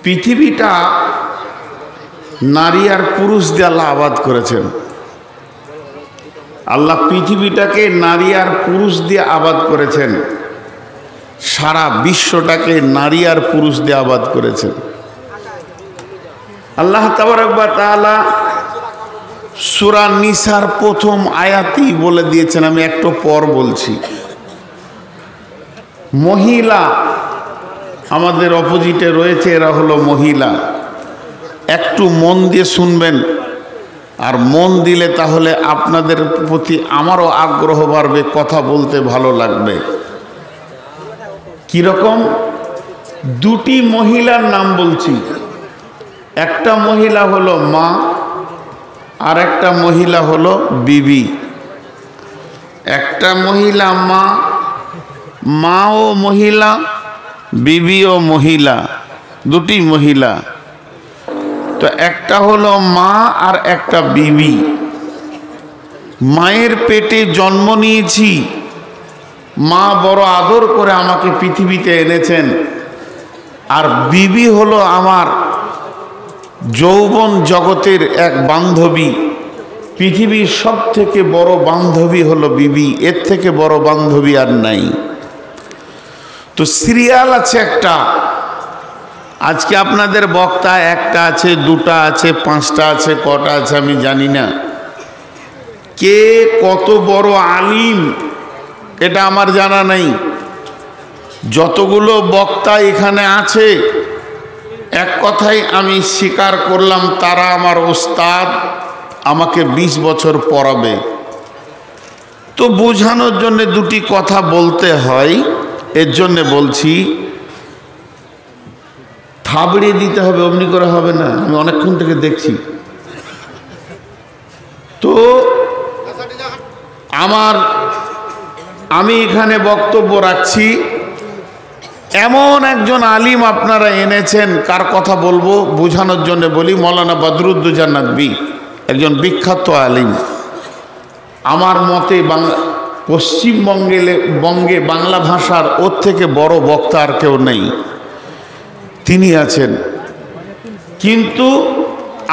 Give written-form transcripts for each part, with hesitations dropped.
পৃথিবীটা নারী আর পুরুষ দিয়ে আল্লাহ আবাদ করেছেন। আল্লাহ পৃথিবীটাকে নারী আর পুরুষ দিয়ে আবাদ করেছেন, সারা বিশ্বটাকে নারী আর পুরুষ দিয়ে আবাদ করেছেন। আল্লাহ তাবারক ওয়া তাআলা সূরা নিসার প্রথম আয়াতেই বলে দিয়েছেন, আমি একটু পর বলছি। মহিলা আমাদের অপোজিটে রয়েছে, এরা হলো মহিলা। একটু মন দিয়ে শুনবেন, আর মন দিলে তাহলে আপনাদের প্রতি আমারও আগ্রহ বাড়বে, কথা বলতে ভালো লাগবে। কিরকম? দুটি মহিলার নাম বলছি। একটা মহিলা হলো মা, আর একটা মহিলা হলো বিবি। একটা মহিলা মা, মাও মহিলা, বিবিও মহিলা, দুটি মহিলা। তো একটা হলো মা আর একটা বিবি। মায়ের পেটে জন্ম নিয়েছি, মা বড় আদর করে আমাকে পৃথিবীতে এনেছেন। আর বিবি হলো আমার যৌবন জগতের এক বান্ধবী। পৃথিবীর সব থেকে বড় বান্ধবী হলো বিবি, এর থেকে বড় বান্ধবী আর নাই। তো সিরিয়াল আছে একটা। আজকে আপনাদের বক্তা একটা আছে, দুটা আছে, পাঁচটা আছে, কটা আছে আমি জানি না। কে কত বড় আলিম এটা আমার জানা নাই। যতগুলো বক্তা এখানে আছে, এক কথাই আমি স্বীকার করলাম, তারা আমার ওস্তাদ, আমাকে 20 বছর পড়াবে। তো বোঝানোর জন্য দুটি কথা বলতে হয়, এর জন্যে বলছি। থাবড়িয়ে দিতে হবে, অমনি করে হবে না, আমি অনেকক্ষণ থেকে দেখছি। তো আমি এখানে বক্তব্য রাখছি। এমন একজন আলিম আপনারা এনেছেন, কার কথা বলবো বোঝানোর জন্য বলি। মৌলানা বদরুদ্দোজা নদভী একজন বিখ্যাত আলিম। আমার মতে পশ্চিমবঙ্গে বাংলা ভাষার ওর থেকে বড় বক্তা আর কেউ নেই, তিনি আছেন। কিন্তু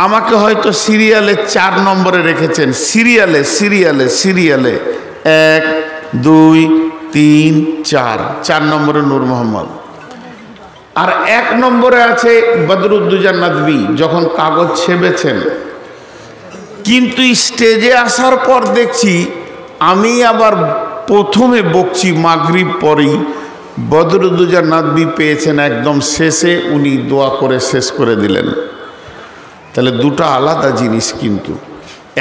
আমাকে হয়তো সিরিয়ালে 4 নম্বরে রেখেছেন। সিরিয়ালে 1, 2, 3, 4 নম্বরে নূর মোহাম্মদ। আর 1 নম্বরে আছে বদরুদ্দোজা নদভী, যখন কাগজ ছেপেছেন। কিন্তু স্টেজে আসার পর দেখছি, আমি আবার প্রথমে বকছি মাগরিব পরেই, বদরুদ্দোজা নদভী পেয়েছেন একদম শেষে, উনি দোয়া করে শেষ করে দিলেন। তাহলে দুটো আলাদা জিনিস কিন্তু।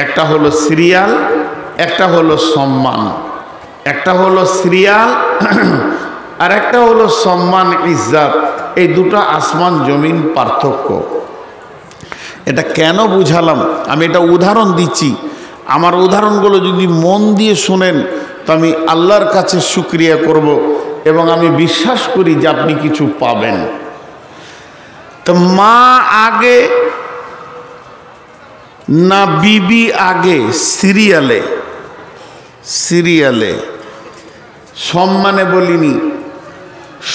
একটা হলো সিরিয়াল, একটা হলো সম্মান। একটা হলো সিরিয়াল আর একটা হলো সম্মান, ইজ্জত। এই দুটো আসমান জমিন পার্থক্য। এটা কেন বুঝালাম? আমি এটা উদাহরণ দিচ্ছি। আমার উদাহরণগুলো যদি মন দিয়ে শুনেন তো আমি আল্লাহর কাছে শুকরিয়া করব, এবং আমি বিশ্বাস করি যে আপনি কিছু পাবেন। তো মা আগে না বিবি আগে? সিরিয়ালে সম্মানে বলিনি।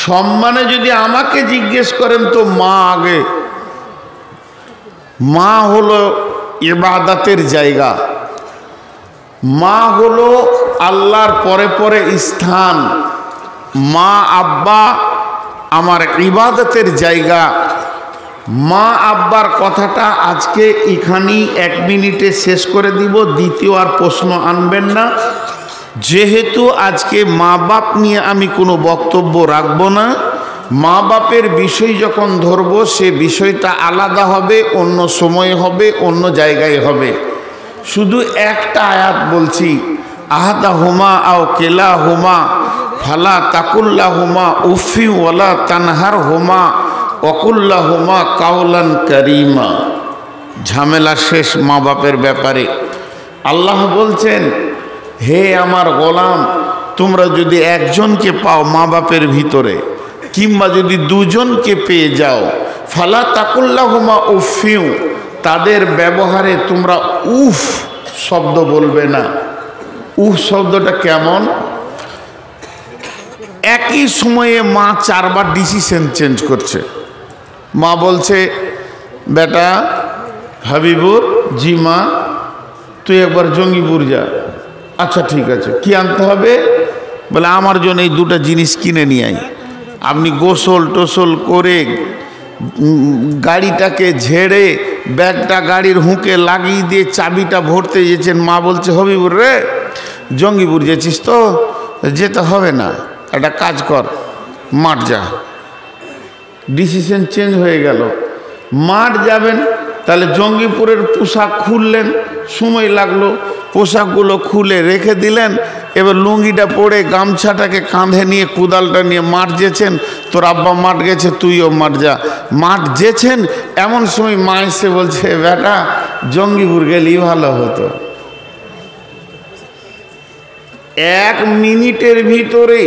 সম্মানে যদি আমাকে জিজ্ঞেস করেন তো মা আগে। মা হলো ইবাদতের জায়গা, মা হলো আল্লাহর পরে পরে স্থান। মা আব্বা আমার ইবাদতের জায়গা। মা আব্বার কথাটা আজকে এখানেই 1 মিনিটে শেষ করে দিব, দ্বিতীয় আর প্রশ্ন আনবেন না। যেহেতু আজকে মা বাপ নিয়ে আমি কোনো বক্তব্য রাখবো না, মা বাপের বিষয় যখন ধরবো সে বিষয়টা আলাদা হবে, অন্য সময় হবে, অন্য জায়গায় হবে। শুধু একটা আয়াত বলছি, আহাদা হুমা আও কেলা হুমা ফালা তাকুল্লা হুমা উফি ওয়ালা তানহার হুমা অকুল্লা হুমা কাউলান করিমা। ঝামেলা শেষ মা বাপের ব্যাপারে। আল্লাহ বলছেন, হে আমার গোলাম, তোমরা যদি একজনকে পাও মা বাপের ভিতরে, কিংবা যদি দুজনকে পেয়ে যাও, ফালা তাকুল্লা হুমা উফিউ, তাদের ব্যবহারে তোমরা উফ শব্দ বলবে না। উফ শব্দটা কেমন? একই সময়ে মা 4 বার ডিসিশন চেঞ্জ করছে। মা বলছে, বেটা হাবিবুর, জি মা, তুই একবার জঙ্গিপুর যা। আচ্ছা ঠিক আছে, কি আনতে হবে? বলে আমার জন্য এই দুটো জিনিস কিনে নিয়ে আয়। আপনি গোসল টোসল করে গাড়িটাকে ঝেড়ে ব্যাগটা গাড়ির হুঁকে লাগিয়ে দিয়ে চাবিটা ভরতে গেছেন। মা বলছে, হবিবুর রে, জঙ্গিপুর যেছিস তো, যেতে হবে না, একটা কাজ কর, মাঠ যা। ডিসিশন চেঞ্জ হয়ে গেল, মাঠ যাবেন। তাহলে জঙ্গিপুরের পোশাক খুললেন, সময় লাগলো, পোশাকগুলো খুলে রেখে দিলেন। এবার লুঙ্গিটা পরে গামছাটাকে কাঁধে নিয়ে কোদালটা নিয়ে মাঠ যেছেন। তোর আব্বা মাঠ গেছে, তুইও মাঠ যা। মাঠ যেছেন, এমন সময় মা এসে বলছে, বেটা জঙ্গিপুর গেলেই ভালো হতো। 1 মিনিটের ভিতরে,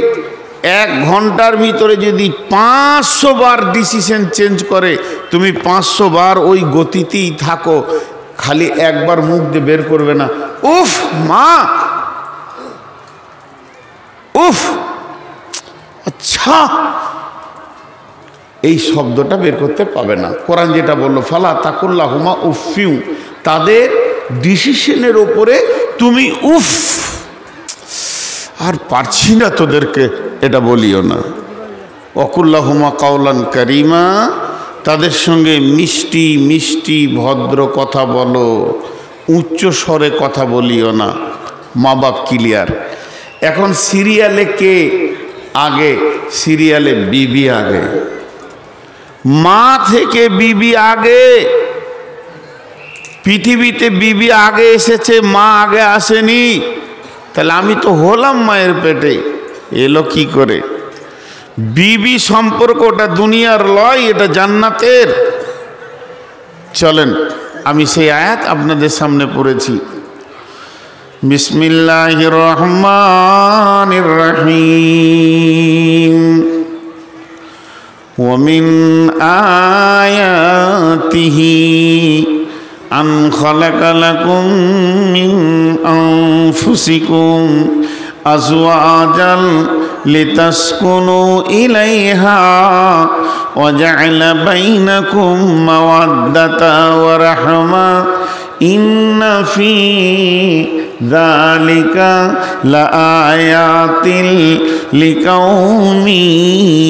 1 ঘন্টার ভিতরে যদি 500 বার ডিসিশন চেঞ্জ করে, তুমি 500 বার ওই গতিতেই থাকো, খালি একবার মুখ দিয়ে বের করবে না, উফ মা, উফ, আচ্ছা, এই শব্দটা বের করতে পাবে না। কোরআন যেটা বললো, ফালা তাকুল্লাহুমা উফিউ, তাদের ডিসিশনের ওপরে তুমি উফ, আর পারছি না তোদেরকে, এটা বলিও না। ওয়াকুল্লাহুমা কাওলান কারিমা, তাদের সঙ্গে মিষ্টি মিষ্টি ভদ্র কথা বলো, উচ্চ স্বরে কথা বলিও না। মা বাপ ক্লিয়ার। এখন সিরিয়ালে কে আগে? সিরিয়ালে বিবি আগে, মা থেকে বিবি আগে। পৃথিবীতে বিবি আগে এসেছে, মা আগে আসেনি। তাহলে আমি তো হলাম মায়ের পেটে, এলো কি করে? বিবি সম্পর্কটা দুনিয়ার লয়, এটা জান্নাতের। চলেন আমি সেই আয়াত আপনাদের সামনে পড়েছি। বিসমিল্লাহির রহমানির রহিম। ওয়া মিন আয়াতিহি আন খালাকা লাকুম মিন আনফুসিকুম আজওয়াজান লিতাসকুনু ইলাইহা ওয়া জা'আলা বাইনাকুম মাওয়াদ্দাতা ওয়া রাহমা ইন্না ফি যালিকা লাআয়াতিল লিকাউমি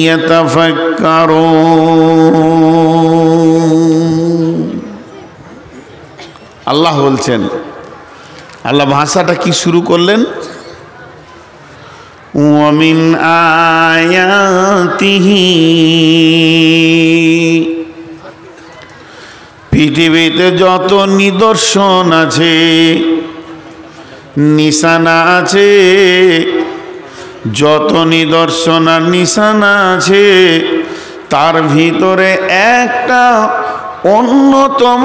ইয়াতাফাক্কারুন। আল্লাহ বলছেন, আল্লাহ ভাষাটা কি শুরু করলেন? ওয়া মিন আয়াতিহি, পৃথিবীতে যত নিদর্শন আছে, নিশানা আছে, যত নিদর্শন আর নিশানা আছে, তার ভিতরে একটা অন্যতম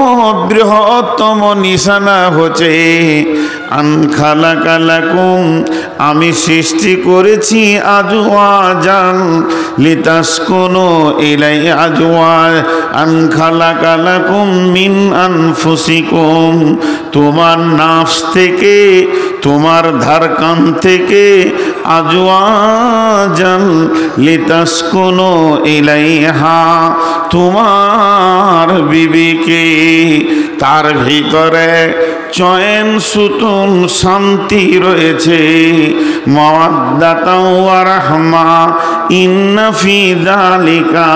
বৃহত্তম নিশানা হচ্ছে আন খালাকা লাকুম, আমি সৃষ্টি করেছি আজওয়াজান লিতাসকুনু ইলাই আজওয়াজ আন খালাকা লাকুম মিন আনফুসিকুম, তোমার নাফস থেকে, তোমার ধারকান থেকে, আজওয়াজান লিতাসকুনু ইলাইহা, তোমার বিবিকে, তার ভিতরে চয়ন সুতুন শান্তি রয়েছে, মাওয়াদ্দাতাও ওয়া রাহমা ইন্না ফি যালিকা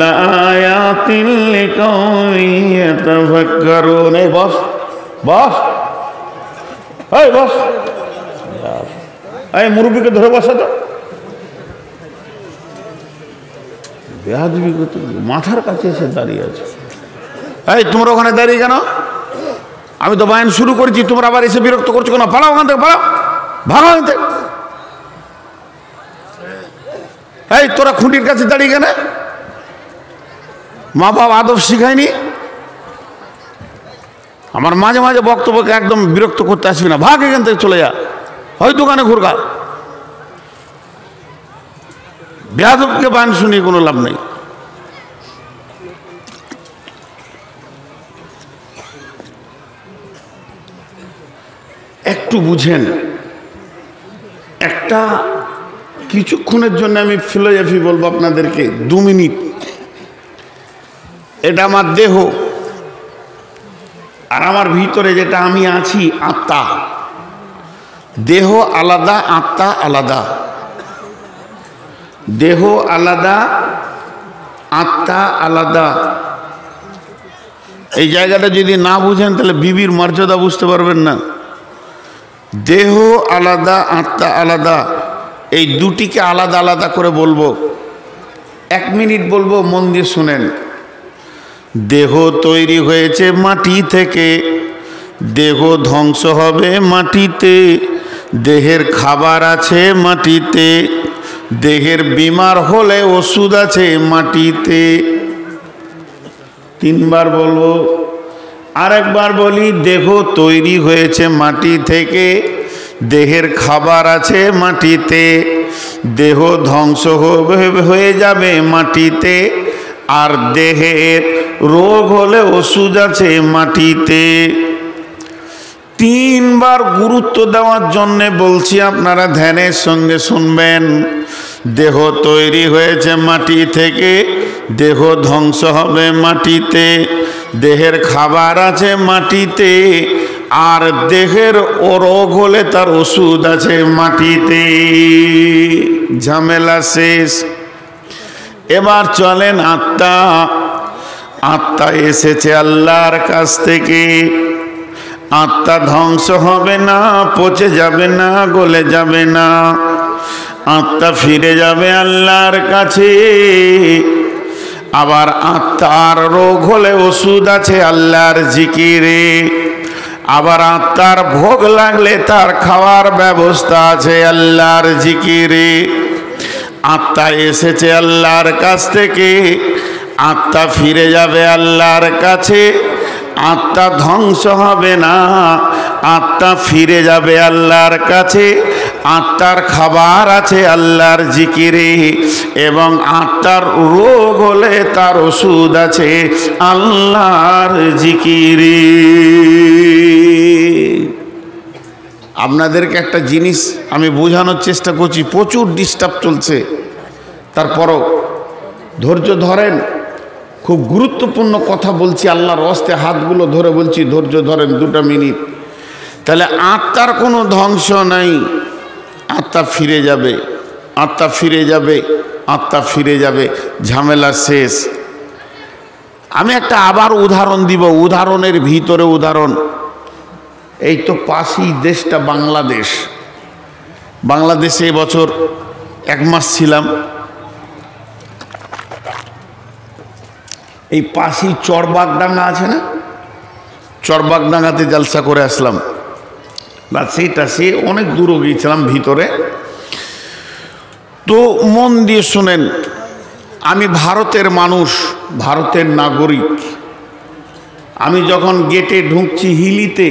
লাআয়াতিন লিকাউমিন ইয়াতাফাক্কারুন। এই বস বস, এই বস, এই মুরব্বিকে ধরে বসা তো, বেয়াদবি করতে মাথার কাছে এসে দাঁড়িয়ে আছে। এই তোমরা ওখানে দাঁড়িয়ে কেন? আমি তো বায়ান শুরু করেছি, তোমরা আবার এসে বিরক্ত করছো কেন? পালাও ওখান থেকে, পালাও, ভাগো ওখান থেকে। এই তোরা খুঁটির কাছে দাঁড়িয়ে কেন? মা বাপ আদব শিখায়নি? আমার মাঝে মাঝে বক্তব্যকে একদম বিরক্ত করতে আসবি না, ভাগ এখান থেকে, চলে যা, হয় দোকানে ঘুরগা। বেয়াদবকে বায়ান শুনিয়ে কোনো লাভ নেই। একটু বুঝেন, একটা কিছুক্ষণের জন্য আমি ফিলোসফি বলবো আপনাদেরকে, 2 মিনিট। এটা আমার দেহ, আর আমার ভিতরে যেটা আমি আছি আত্মা। দেহ আলাদা, আত্মা আলাদা। দেহ আলাদা, আত্মা আলাদা। এই জায়গাটা যদি না বুঝেন তাহলে বিবির মর্যাদা বুঝতে পারবেন না। দেহ আলাদা, আত্মা আলাদা, এই দুটিকে আলাদা আলাদা করে বলবো। 1 মিনিট বলবো, মন দিয়ে শুনেন। দেহ তৈরি হয়েছে মাটি থেকে, দেহ ধ্বংস হবে মাটিতে। দেহের খাবার আছে মাটিতে, দেহের বিমার হলে ওষুধ আছে মাটিতে। 3 বার বলবো। আরেকবার বলি, দেহ তৈরি হয়েছে মাটি থেকে, দেহের খাবার আছে মাটিতে। দেহ ধ্বংস হয়ে যাবে মাটিতে, আর দেহের রোগ হলে ওষুধ আছে মাটিতে। 3 বার গুরুত্ব দেওয়ার জন্যে বলছি, আপনারা ধ্যানের সঙ্গে শুনবেন। দেহ তৈরি হয়েছে মাটি থেকে, দেহ ধ্বংস হবে মাটিতে। দেহের খাবার আছে মাটিতে, আর দেহের রোগ হলে তার ওষুধ আছে মাটিতে। ঝামেলা শেষ। এবার চলেন আত্মা। আত্মা এসেছে আল্লাহর কাছ থেকে। আত্মা ধ্বংস হবে না, পচে যাবে না, গলে যাবে না। আত্মা ফিরে যাবে আল্লাহর কাছে। আবার আত্মার রোগ হলে ওষুধ আছে আল্লাহর জিকিরে। আবার আত্মার ভোগ লাগলে তার খাওয়ার ব্যবস্থা আছে আল্লাহর জিকিরে। আত্মা এসেছে আল্লাহর কাছ থেকে, আত্মা ফিরে যাবে আল্লাহর কাছে। আত্মা ধ্বংস হবে না, আত্মা ফিরে যাবে আল্লাহর কাছে। আত্মার খাবার আছে আল্লাহর জিকিরে, এবং আত্মার রোগ হলে তার ওষুধ আছে আল্লাহর জিকিরে। আপনাদেরকে একটা জিনিস আমি বোঝানোর চেষ্টা করছি, প্রচুর ডিস্টার্ব চলছে, তারপরও ধৈর্য ধরেন। খুব গুরুত্বপূর্ণ কথা বলছি, আল্লাহর হস্তে হাতগুলো ধরে বলছি, ধৈর্য ধরেন 2টা মিনিট। তাহলে আত্মার কোনো ধ্বংস নাই, আত্মা ফিরে যাবে, আত্মা ফিরে যাবে, আত্মা ফিরে যাবে। ঝামেলা শেষ। আমি একটা আবার উদাহরণ দিব, উদাহরণের ভিতরে উদাহরণ। এই তো পাশেই দেশটা বাংলাদেশ। বাংলাদেশে এবছর 1 মাস ছিলাম। এই পাশেই চরবাগডাঙ্গা আছে না, চরবাগডাঙ্গাতে জলসা করে আসলাম। বা সেইটা সে অনেক দূরও গিয়েছিলাম ভিতরে। তো মন দিয়ে শোনেন, আমি ভারতের মানুষ, ভারতের নাগরিক। আমি যখন গেটে ঢুকছি হিলিতে,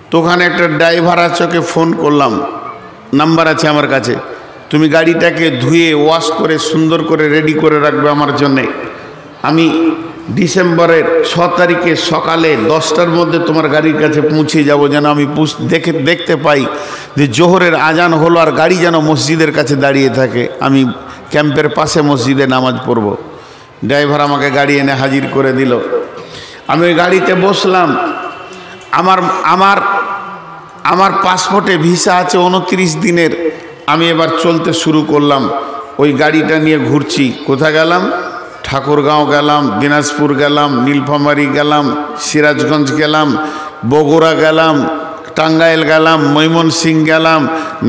তো ওখানে একটা ড্রাইভার আছে, ওকে ফোন করলাম, নাম্বার আছে আমার কাছে, তুমি গাড়িটাকে ধুয়ে ওয়াশ করে সুন্দর করে রেডি করে রাখবে আমার জন্যে। আমি ডিসেম্বরের 6 তারিখে সকালে 10টার মধ্যে তোমার গাড়ির কাছে পৌঁছে যাব, যেন আমি দেখতে পাই যে জোহরের আজান হলো আর গাড়ি যেন মসজিদের কাছে দাঁড়িয়ে থাকে। আমি ক্যাম্পের পাশে মসজিদে নামাজ পড়ব। ড্রাইভার আমাকে গাড়ি এনে হাজির করে দিল। আমি ওই গাড়িতে বসলাম। আমার পাসপোর্টে ভিসা আছে 29 দিনের। আমি এবার চলতে শুরু করলাম। ওই গাড়িটা নিয়ে ঘুরছি। কোথায় গেলাম? ঠাকুরগাঁও গেলাম, দিনাজপুর গেলাম, নীলফামারী গেলাম, সিরাজগঞ্জ গেলাম, বগুড়া গেলাম, টাঙ্গাইল গেলাম, ময়মনসিংহ গেলাম,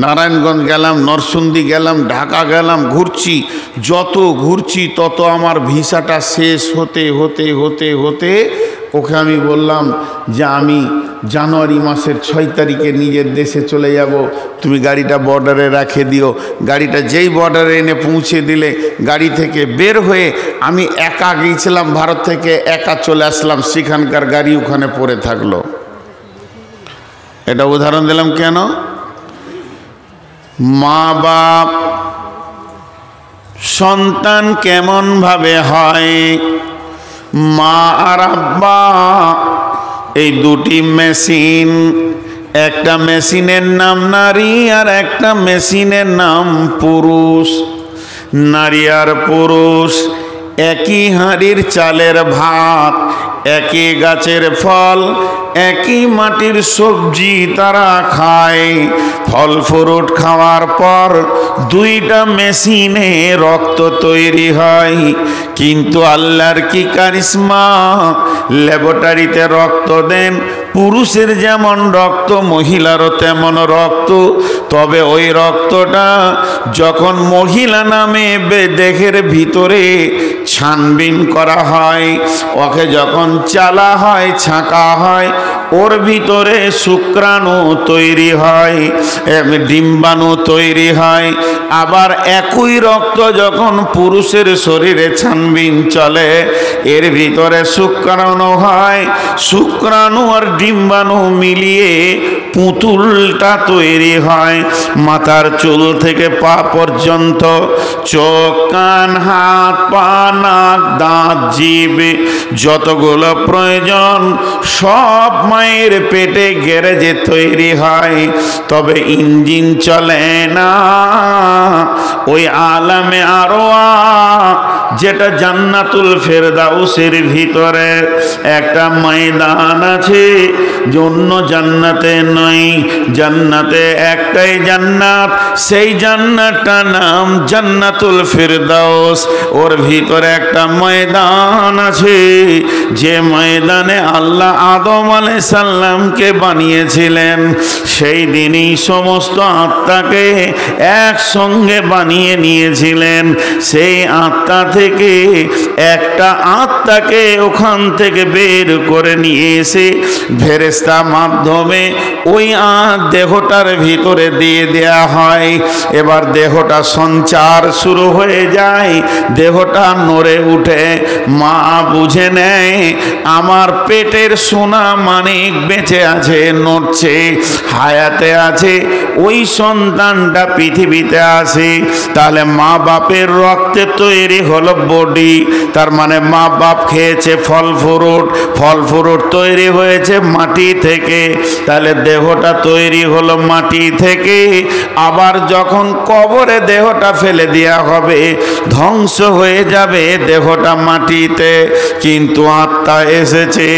নারায়ণগঞ্জ গেলাম, নরসিংদী গেলাম, ঢাকা গেলাম। ঘুরছি, যত ঘুরছি তত আমার ভিসাটা শেষ হতে হতে হতে হতে ওকে আমি বললাম যে আমি জানুয়ারি মাসের 6 তারিখে নিজের দেশে চলে যাব, তুমি গাড়িটা বর্ডারে রেখে দিও। গাড়িটা যেই বর্ডারে এনে পৌঁছে দিলে, গাড়ি থেকে বের হয়ে আমি একা গিয়েছিলাম ভারত থেকে, একা চলে আসলাম। সেখানকার গাড়ি ওখানে পড়ে থাকলো। এটা উদাহরণ দিলাম কেন? মা বাপ সন্তান কেমন ভাবে হয়, মা আর আব্বা এই দুটি মেশিন। একটা মেশিনের নাম নারী আর একটা মেশিনের নাম পুরুষ। নারী আর পুরুষ একই হাঁড়ির চালের ভাত, একই গাছের ফল, একই মাটির সবজি তারা খায়। ফল ফ্রুট খাওয়ার পর দুইটা মেশিনে রক্ত তৈরি হয়, কিন্তু আল্লাহর কি কারিশমা, ল্যাবরেটরিতে রক্ত দেন, পুরুষের যেমন রক্ত মহিলারও তেমন রক্ত। তবে ওই রক্তটা যখন মহিলা নামে দেহের ভিতরে ছানবিন করা হয়, ওকে যখন চালা হয়, ছাঁকা হয়, ওর ভিতরে শুক্রাণু তৈরি হয়, ডিম্বাণু তৈরি হয়। আবার একই রক্ত যখন পুরুষের শরীরে ছানবিন চলে, এর ভিতরে শুক্রাণু হয়, শুক্রাণু আর ডিম্বাণু মিলিয়ে পুতুলটা তৈরি হয়। মাথার চুল থেকে পা পর্যন্ত, চোখ কান হাত পা নাক দাঁত জিভ যতগুলো প্রয়োজন সব মায়ের পেটে গ্যারেজে তৈরি হয়। তবে ইঞ্জিন চলে না ওই আলামে আরওয়া, যেটা জান্নাতুল ফেরদাউসের ভিতরে একটা ময়দান আছে, অন্য জান্নাতে নয়। জান্নাতে একটাই জান্নাত, সেই জান্নাতটার নাম জান্নাতুল ফেরদাউস। ওর ভিতরে একটা ময়দান আছে, যে ময়দানে আল্লাহ আদম আলাইহিস সালামকে বানিয়েছিলেন। সেই দিনই সমস্ত আত্মাকে একসঙ্গে বানিয়ে নিয়েছিলেন। সেই আত্মা থেকে একটা আত্মাকে ওখান থেকে বের করে নিয়ে এসে ফেরেশতা মাধ্যমে ওই দেহটার ভিতরে দিয়ে দেয়া হয়। এবার দেহটা সঞ্চার শুরু হয়ে যায়, দেহটা নড়ে উঠে। মা বুঝে নেয় আমার পেটের সোনা মানিক বেঁচে আছে, নড়ছে, হায়াতে আছে, ওই সন্তানটা পৃথিবীতে আসে। তাহলে মা বাপের রক্তে তৈরি হলো বডি, তার মানে মা বাপ খেয়েছে ফল ফ্রুট, ফল ফ্রুট তৈরি হয়েছে মাটি থেকে, তাহলে দেহটা তৈরি হলো মাটি থেকে। আবার যখন কবরে দেহটা ফেলে দেওয়া হবে, ধ্বংস হয়ে যাবে দেহটা মাটিতে, কিন্তু আত্মা এসেছে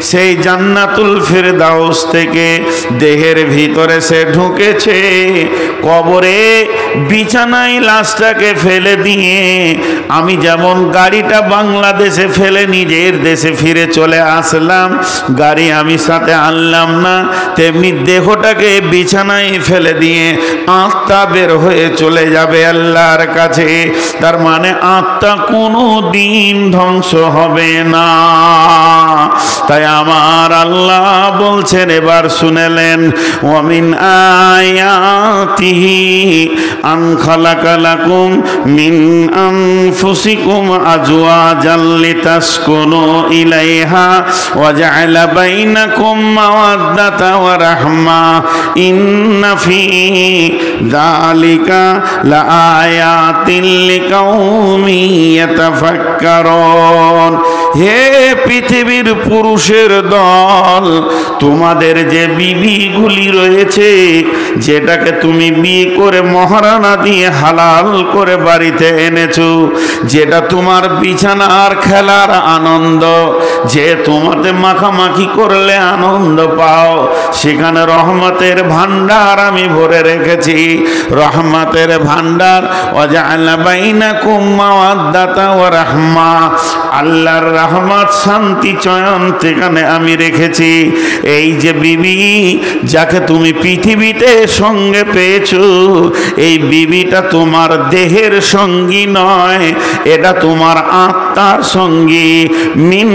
সেই জান্নাতুল ফেরদাউস থেকে, দেহের ভিতরে সে ঢুকেছে। কবরে বিছানায় লাশটাকে ফেলে দিয়ে আমি যেমন গাড়িটা বাংলাদেশে ফেলে নিজের দেশে ফিরে চলে আসলাম, গাড়ি আমি সাথে আনলাম না, তেমনি দেহটাকে বিছানায় ফেলে দিয়ে আত্মা বের হয়ে চলে যাবে আল্লাহর কাছে। তার মানে আত্মা কোনো দিন ধ্বংস হবে না। তাই আমার আল্লাহ বলছেন, এবার শুনেলেন, ওয়ামিন আয়াতিহি আন খালাকা লাকুম মিন আনফুসিকুম আজওয়াজাল লিতাসকুনু ইলাইহা ওয়া জাআলা বাইনাকুম মাওয়াদ্দাতা ওয়া রাহমা ইন্না ফি যালিকা লাআয়াতিন লিকাউমিন ইয়াতাফাক্কারুন। হে পৃথিবীর পুরুষের দল, তোমাদের যে বিবিগুলি রয়েছে, যেটাকে তুমি বিয়ে করে মহারানা দিয়ে হালাল করে বাড়িতে এনেছো, যেটা তোমার বিছানার খেলার আনন্দ, যে তোমাতে মাখামাখি করলে আনন্দ পাও, সেখানে রহমতের ভান্ডার আমি ভরে রেখেছি। রহমতের ভান্ডার, ওয়াজআলা বাইনাকুম মাওয়াদ্দাতা ওয়া রাহমা, আল্লাহর রহমত শান্তি চয়ন সেখানে আমি রেখেছি। এই যে বিবি যাকে তুমি পৃথিবীতে সঙ্গে পেয়েছো, এই বিবিটা তোমার দেহের সঙ্গী নয়, এটা তোমার আত্মার সঙ্গী। মিন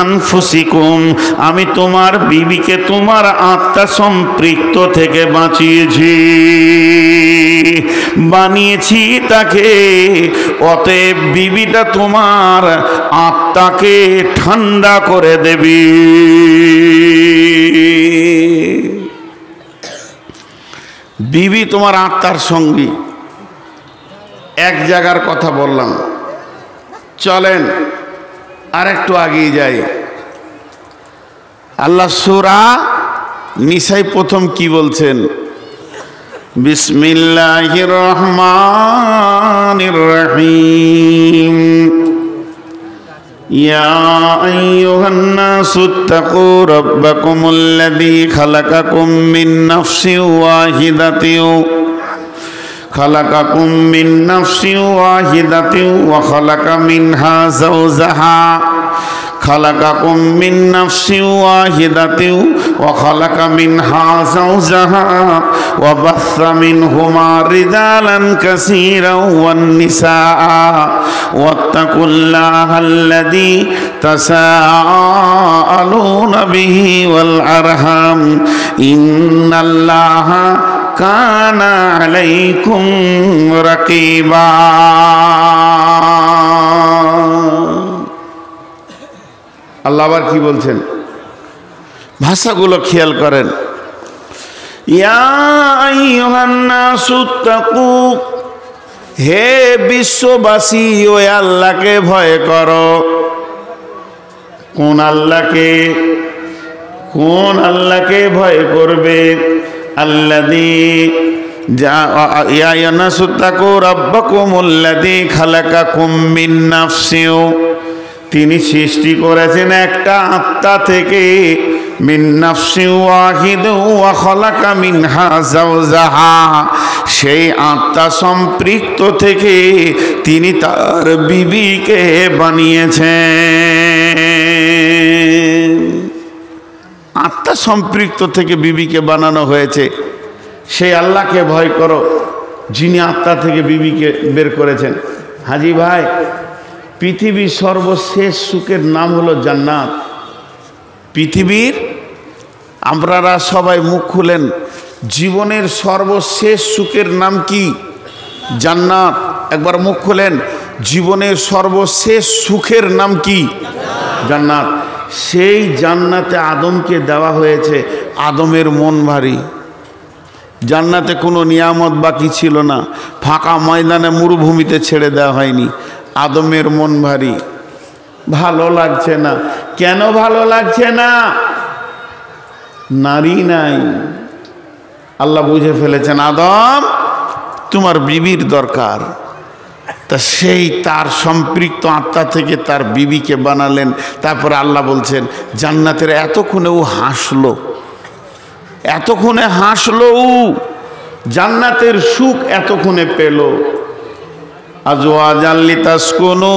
আনফুসিকুম, আমি তোমার বিবিকে তোমার আত্মা সম্পৃক্ত থেকে বানিয়েছি তাকে। অতএব বিবিটা তোমার আত্মাকে ঠান্ডা করে দেবে। বিবি তোমার আত্মার সঙ্গী। এক জায়গার কথা বললাম, চলেন আর একটু আগিয়ে যাই। আল্লাহ সূরা নিসাই প্রথম কি বলছেন? বিসমিল্লাহির রহমানির রহিম। يا أيها الناس اتقوا ربكم الذي خلقكم من نفس واحدة وخلق منها زوجها خلقكم من نفس واحدة وخلق منها زوجها وبث منهما رجالا كثيرا والنساء واتقوا الله الذي تساءلون به والأرحام إن الله كان عليكم رقيبا আল্লাহ আবার কি বলছেন ভাষাগুলো খেয়াল করেন ইয়া আইয়ুহান নাসু তাকু হে বিশ্ববাসী ওই আল্লাহকে ভয় করো কোন আল্লাহকে ভয় করবে আল্লাযী ইয়া আইয়ুহান নাসু তাকু রাব্বাকুমুল্লাযী খালাকাকুম মিন নাফসিন তিনি সৃষ্টি করেছেন একটা আত্মা থেকে মিন নাফসিন ওয়াহিদা ওয়া খালাকা মিনহা যাওজাহা সেই আত্মা সম্পৃক্ত থেকে তিনি তার বিবিকে বানিয়েছেন আত্মা সম্পৃক্ত থেকে বিবিকে বানানো হয়েছে সেই আল্লাহকে ভয় করো যিনি আত্মা থেকে বিবিকে বের করেছেন হাজী ভাই পৃথিবীর সর্বশেষ সুখের নাম হলো জান্নাত পৃথিবীর আপনারা সবাই মুখ খুলেন জীবনের সর্বশেষ সুখের নাম কি জান্নাত একবার মুখ খুলেন জীবনের সর্বশেষ সুখের নাম কি জান্নাত সেই জান্নাতে আদমকে দেওয়া হয়েছে আদমের মন ভারী জান্নাতে কোনো নিয়ামত বাকি ছিল না ফাঁকা ময়দানে মরুভূমিতে ছেড়ে দেওয়া হয়নি আদমের মন ভারী ভালো লাগছে না কেন ভালো লাগছে না নারী নাই আল্লাহ বুঝে ফেলেছেন আদম তোমার বিবির দরকার তা সেই তার সম্পৃক্ত আত্মা থেকে তার বিবিকে বানালেন তারপরে আল্লাহ বলছেন জান্নাতের এতক্ষণে ও হাসলো জান্নাতের সুখ এতক্ষণে পেল আজওয়াজান লিতাসকুনু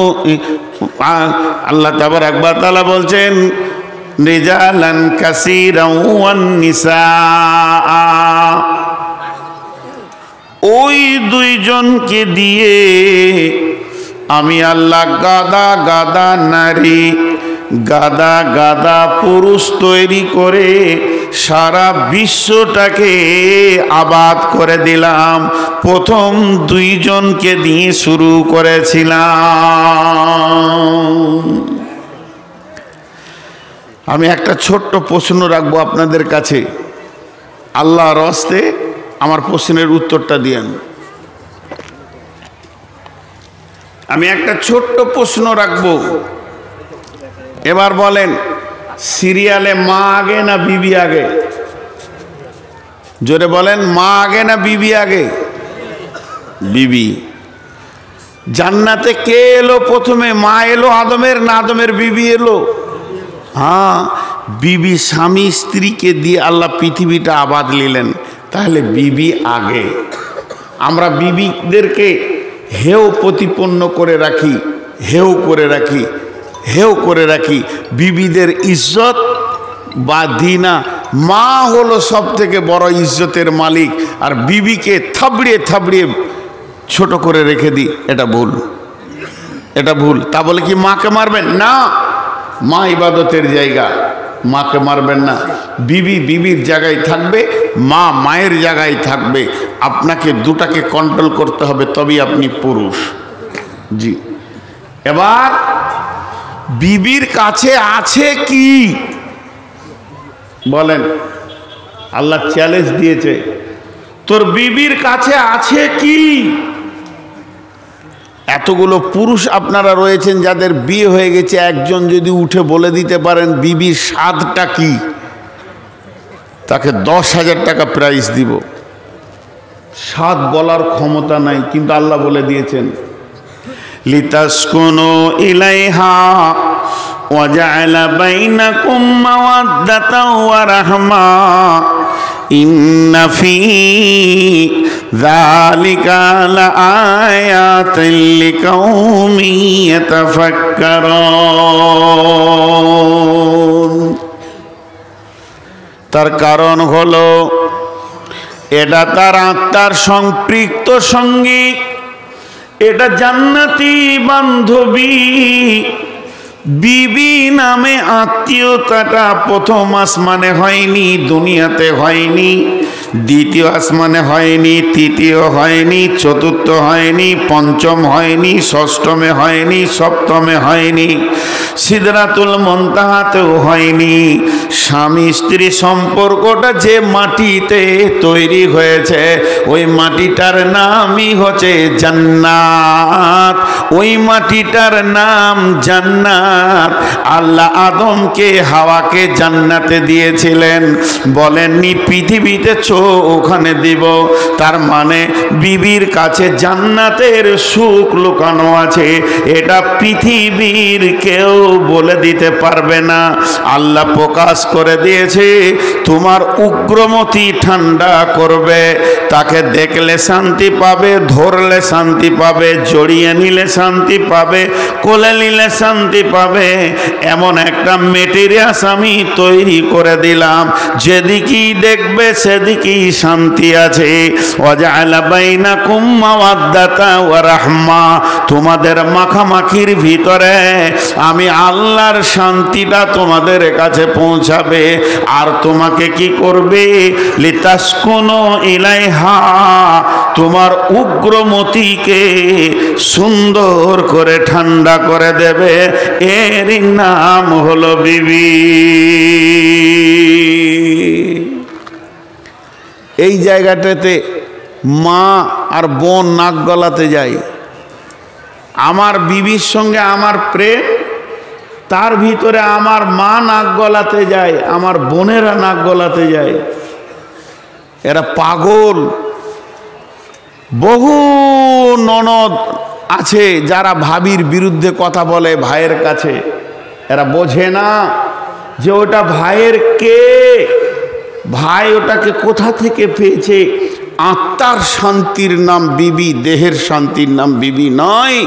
আল্লাহ তাবারাক ওয়া তাআলা বলছেন রিজালান কাসীরান ওয়ান নিসা ওই দুইজনকে দিয়ে আমি আল্লাহ গাদা গাদা নারী গাদা গাদা পুরুষ তৈরি করে সারা বিশ্বটাকে আবাদ করে দিলাম প্রথম দুইজনকে দিয়ে শুরু করেছিলাম আমি একটা ছোট্ট প্রশ্ন রাখবো আপনাদের কাছে আল্লাহর হস্তে আমার প্রশ্নের উত্তরটা দিয়েন আমি একটা ছোট্ট প্রশ্ন রাখবো এবার বলেন সিরিয়ালে মা আগে না বিবি আগে জোরে বলেন মা আগে না বিবি আগে বিবি জান্নাতে কে এলো প্রথমে মা এলো আদমের না আদমের বিবি এলো হ্যাঁ বিবি স্বামী স্ত্রীকে দিয়ে আল্লাহ পৃথিবীটা আবাদ নিলেন তাহলে বিবি আগে আমরা বিবিদেরকে হেও প্রতিপন্ন করে রাখি হেও করে রাখি বিবিদের ইজ্জত বা দিনা মা হলো সব থেকে বড় ইজ্জতের মালিক আর বিবিকে থাবড়িয়ে ছোট করে রেখে দিই এটা ভুল তা বলে কি মাকে মারবেন না মা ইবাদতের জায়গা মাকে মারবেন না বিবির জায়গায় থাকবে মা মায়ের জায়গায় থাকবে আপনাকে দুটাকে কন্ট্রোল করতে হবে তবেই আপনি পুরুষ জি এবার বিবির কাছে আছে কি বলেন আল্লাহ চ্যালেঞ্জ দিয়েছে তোর বিবির কাছে আছে কি এতগুলো পুরুষ আপনারা রয়েছেন যাদের বিয়ে হয়ে গেছে একজন যদি উঠে বলে দিতে পারেন বিবির স্বাদটা কি তাকে 10,000 টাকা প্রাইজ দিব স্বাদ বলার ক্ষমতা নাই কিন্তু আল্লাহ বলে দিয়েছেন লিতাসকুনু ইলাইহা وجعل بينكم مودة ورحمة إن في ذلك لآيات لقوم يتفكرون তার কারণ হলো এটা তার আত্মার সম্পৃক্ত সঙ্গী, এটা জান্নাতি বান্ধবী। বিবি নামে আত্মীয়তাটা প্রথম আসমানে হয়নি, দুনিয়াতে হয়নি, দ্বিতীয় আসমানে হয়নি, তৃতীয় হয়নি, চতুর্থ হয়নি, পঞ্চম হয়নি, ষষ্ঠমে হয়নি, সপ্তমে হয়নি, সিদরাতুল মুনতাহাতেও হয়নি। স্বামী স্ত্রী সম্পর্কটা যে মাটিতে তৈরি হয়েছে ওই মাটিটার নামই হচ্ছে জান্নাত। ওই মাটিটার নাম জান্নাত। আল্লাহ আদমকে হাওয়াকে জান্নাতে দিয়েছিলেন, বলেননি পৃথিবীতে ওখানে দিব। তার মানে বিবির কাছে জান্নাতের সুখ লুকানো আছে, এটা পৃথিবীর কেউ বলে দিতে পারবে না। আল্লাহ প্রকাশ করে দিয়েছে তোমার উগ্রমতি ঠান্ডা করবে, তাকে দেখলে শান্তি পাবে, ধরলে শান্তি পাবে, জড়িয়ে নিলে শান্তি পাবে, কোলে নিলে শান্তি পাবে, এমন একটা মেটেরিয়াস আমি তৈরি করে দিলাম যেদিকেই দেখবে সেদিকেই শান্তি আছে। ওয়াজআলা বাইনাকুম মাওয়াদ্দাতা ওয়া রাহমা, তোমাদের মাখামাখির ভিতরে আমি আল্লাহর শান্তিটা তোমাদের কাছে পৌঁছাবে। আর তোমাকে কি করবে? লিতাসকুনু ইলাইহা, তোমার উগ্রমতিকে সুন্দর করে ঠান্ডা করে দেবে। এর নাম হলো বিবি। এই জায়গাটাতে মা আর বোন নাক গলাতে যায়। আমার বিবির সঙ্গে আমার প্রেম, তার ভিতরে আমার মা নাক গলাতে যায়, আমার বোনেরা নাক গলাতে যায়। এরা পাগল। বহু ননদ আছে যারা ভাবির বিরুদ্ধে কথা বলে ভাইয়ের কাছে। এরা বোঝে না যে ওটা ভাইয়ের কে, ভাই ওটাকে কোথা থেকে পেয়েছে। আত্মার শান্তির নাম বিবি, দেহের শান্তির নাম বিবি নয়।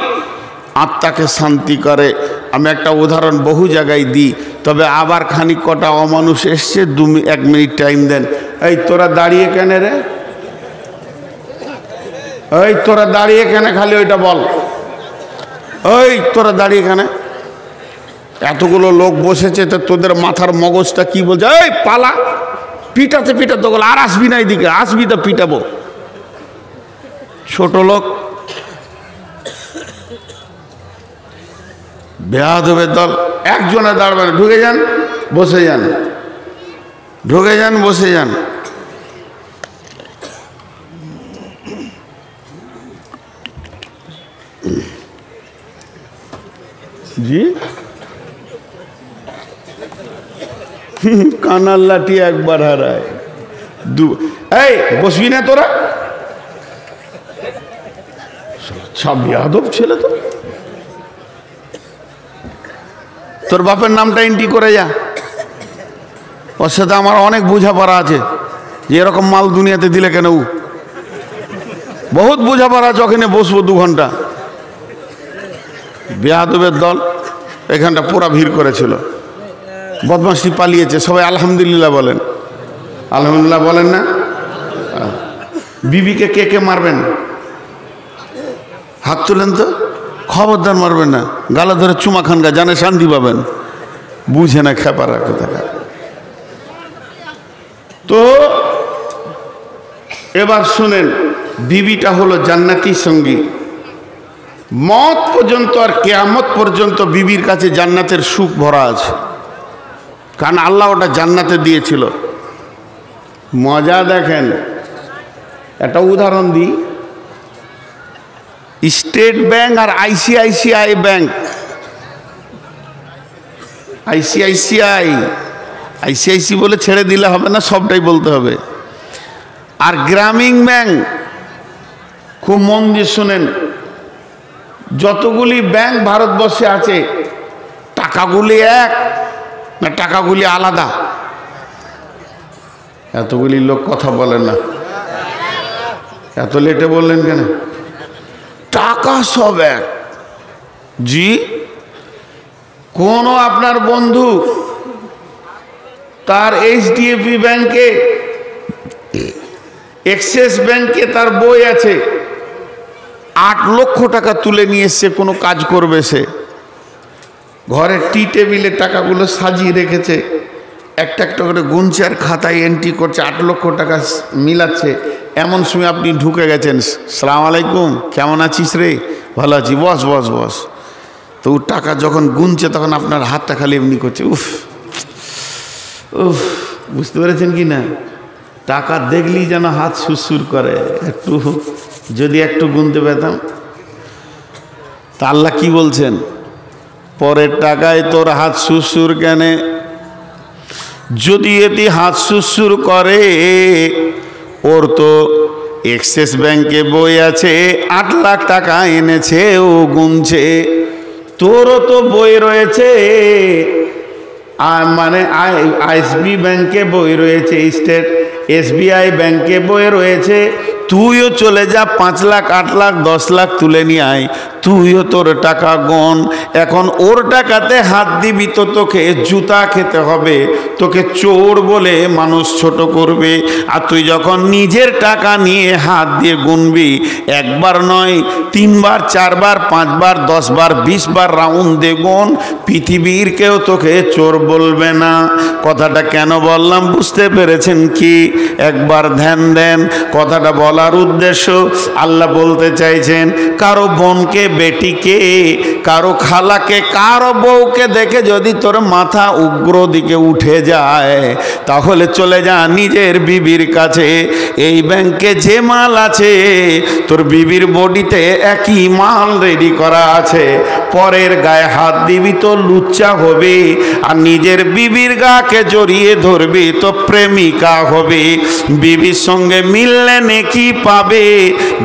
আত্মাকে শান্তি করে। আমি একটা উদাহরণ বহু জায়গায় দিই, তবে আবার খানিক কটা অমানুষ এসছে, 1 মিনিট টাইম দেন। এই তোরা দাঁড়িয়ে কেন রে? এই তোরা দাঁড়িয়ে কেন? খালি ওইটা বল। এই তোরা দাঁড়িয়ে কেন? এতগুলো লোক বসেছে, তো তোদের মাথার মগজটা কি বলছে? এই পালা, পিটাতে পিটাতে গেল, আর আসবি না এদিকে, আসবি তো পিটাবো। ছোট লোক, বেয়াদবের দল। একজনে দাঁড়াবেন, ঢুকে যান, বসে যান, ঢুকে যান, বসে যান। জি, কানার লাঠি একবার হারায়, এই বসবি না তোরা? সব বেয়াদব ছেলে তো। তোর বাপের নামটা এন্ট্রি করে যা, ওর সাথে আমার অনেক বোঝাপড়া আছে যে এরকম মাল দুনিয়াতে দিলে কেন। বহুত বোঝাপড়া আছে, ওখানে বসবো 2 ঘন্টা। বেয়াদবের দল এখানটা পুরা ভিড় করেছিল। বদমাশটি পালিয়েছে, সবাই আলহামদুলিল্লাহ বলেন। আলহামদুলিল্লাহ বলেন না? বিবিকে কে কে মারবেন? হাত তুলেন তো। খবরদার মারবেন না, গালা ধরে চুমা খানগা, জানে শান্তি পাবেন। বুঝে না খেপারা কোথাকার। তো এবার শুনেন, বিবিটা হলো জান্নাতি সঙ্গী। মত পর্যন্ত আর কিয়ামত পর্যন্ত বিবির কাছে জান্নাতের সুখ ভরা আছে, কারণ আল্লাহ ওটা জান্নাতে দিয়েছিল। মজা দেখেন, একটা উদাহরণ দিই। স্টেট ব্যাংক আর আইসিআইসিআই ব্যাংক, আইসিআইসি বলে ছেড়ে দিলে হবে না, সবটাই বলতে হবে। আর গ্রামীণ ব্যাংক, খুব মন দিয়ে শুনেন, যতগুলি ব্যাংক ভারতবর্ষে আছে টাকা টাকাগুলি এক না টাকাগুলি আলাদা? এতগুলি লোক কথা বলেন না, এত লেটে বললেন কেন? টাকা সব এক। জি, কোন আপনার বন্ধু তার এইচডিএফসি ব্যাংকে, এক্সিস ব্যাংকে তার বই আছে, 8 লক্ষ টাকা তুলে নিয়ে এসছে, কোনো কাজ করবে সে, ঘরের টি টেবিলে টাকাগুলো সাজিয়ে রেখেছে, একটা একটা করে গুনছে আর খাতায় এন্ট্রি করছে, 8 লক্ষ টাকা মিলাচ্ছে। এমন সময় আপনি ঢুকে গেছেন, সালাম আলাইকুম, কেমন আছিস রে? ভালো আছি, বস বস বস। তো ও টাকা যখন গুনছে তখন আপনার হাতটা খালি এমনি করছে, উফ উফ। বুঝতে পেরেছেন কি না? টাকা দেখলেই যেন হাত সুরসুর করে, একটু যদি একটু গুনতে পেতাম। তা আল্লাহ কি বলছেন? পরের টাকায় তোর হাত সুরসুর কেন? যদি এটি হাত সুরসুর করে, ওর তো এক্সিস ব্যাংকে বই আছে, 8 লাখ টাকা এনেছে, ও গুনছে। তোরও তো বই রয়েছে, মানে আইএসবি ব্যাংকে বই রয়েছে, স্টেট এসবিআই ব্যাংকে বই রয়েছে। তুইও চলে যা, 5 লাখ 8 লাখ 10 লাখ তুলে নিয়ে আয়, তুইও তোর টাকা গণ। এখন ওর টাকাতে হাত দিবি তো তোকে জুতা খেতে হবে, তোকে চোর বলে মানুষ ছোট করবে। আর তুই যখন নিজের টাকা নিয়ে হাত দিয়ে গুনবি, একবার নয় 3 বার 4 বার 5 বার 10 বার 20 বার রাউন্ড দে গুন, পৃথিবীর কেউ তোকে চোর বলবে না। কথাটা কেন বললাম বুঝতে পেরেছেন কি? একবার ধ্যান দেন। কথাটা বলার উদ্দেশ্য, আল্লাহ বলতে চাইছেন, কারো বোনকে, বেটিকে, কারো খালাকে, কারো বউকে দেখে যদি তোর মাথা উগ্র দিকে উঠে যায়, তাহলে চলে যা নিজের বিবির কাছে। এই ব্যাংকে যে মাল আছে, তোর বিবির বডিতে একই মাল রেডি করা আছে। পরের গায়ে হাত দিবি তো লুচ্চা হবে, আর নিজের বিবির গাকে জড়িয়ে ধরবি তো প্রেমিকা হবে। বিবির সঙ্গে মিললে নেকি পাবে,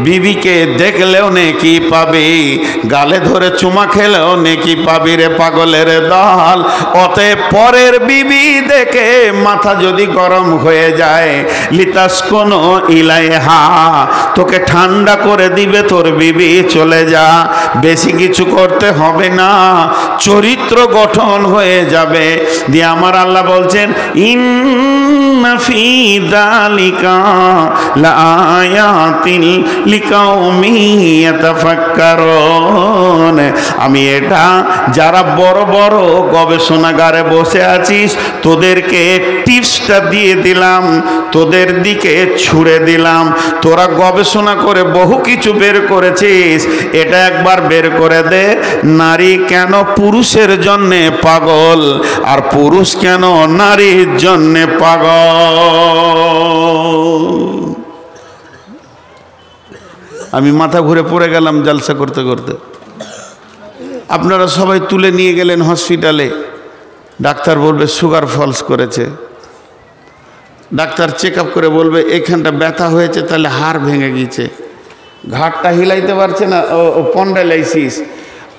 বিবিকে দেখলেও নেকি পাবে, গালে ধরে চুমা খেলেও নেকি পাবি রে পাগলের দল। অতএব পরের বিবি দেখে মাথা যদি গরম হয়ে যায়, লিতাস কোনো ইলাইহা, তোকে ঠান্ডা করে দিবে তোর বিবি, চলে যা। বেশি কিছু করতে হবে না, চরিত্র গঠন হয়ে যাবে। দিয়ে আমার আল্লাহ বলছেন, ইন্না ফি যালিকা লাআয়াতিন লিকাউমিন ইয়াতাফাক্কারুন। আমি এটা যারা বড় বড় গবেষণাগারে বসে আছিস, তোদেরকে টিপসটা দিয়ে দিলাম, তোদের দিকে ছুড়ে দিলাম। তোরা গবেষণা করে বহু কিছু বের করেছিস, এটা একবার বের করে দে, নারী কেন পুরুষের জন্যে পাগল, আর পুরুষ কেন নারীর জন্যে পাগল। আমি মাথা ঘুরে পড়ে গেলাম জালসা করতে করতে। আপনারা সবাই তুলে নিয়ে গেলেন হসপিটালে, ডাক্তার বলবে সুগার ফলস করেছে। ডাক্তার চেক আপ করে বলবে এখানটা ব্যথা হয়েছে, তাহলে হাড় ভেঙে গিয়েছে, ঘাটটা হিলাইতে পারছে না, ও পন্ডালাইসিস।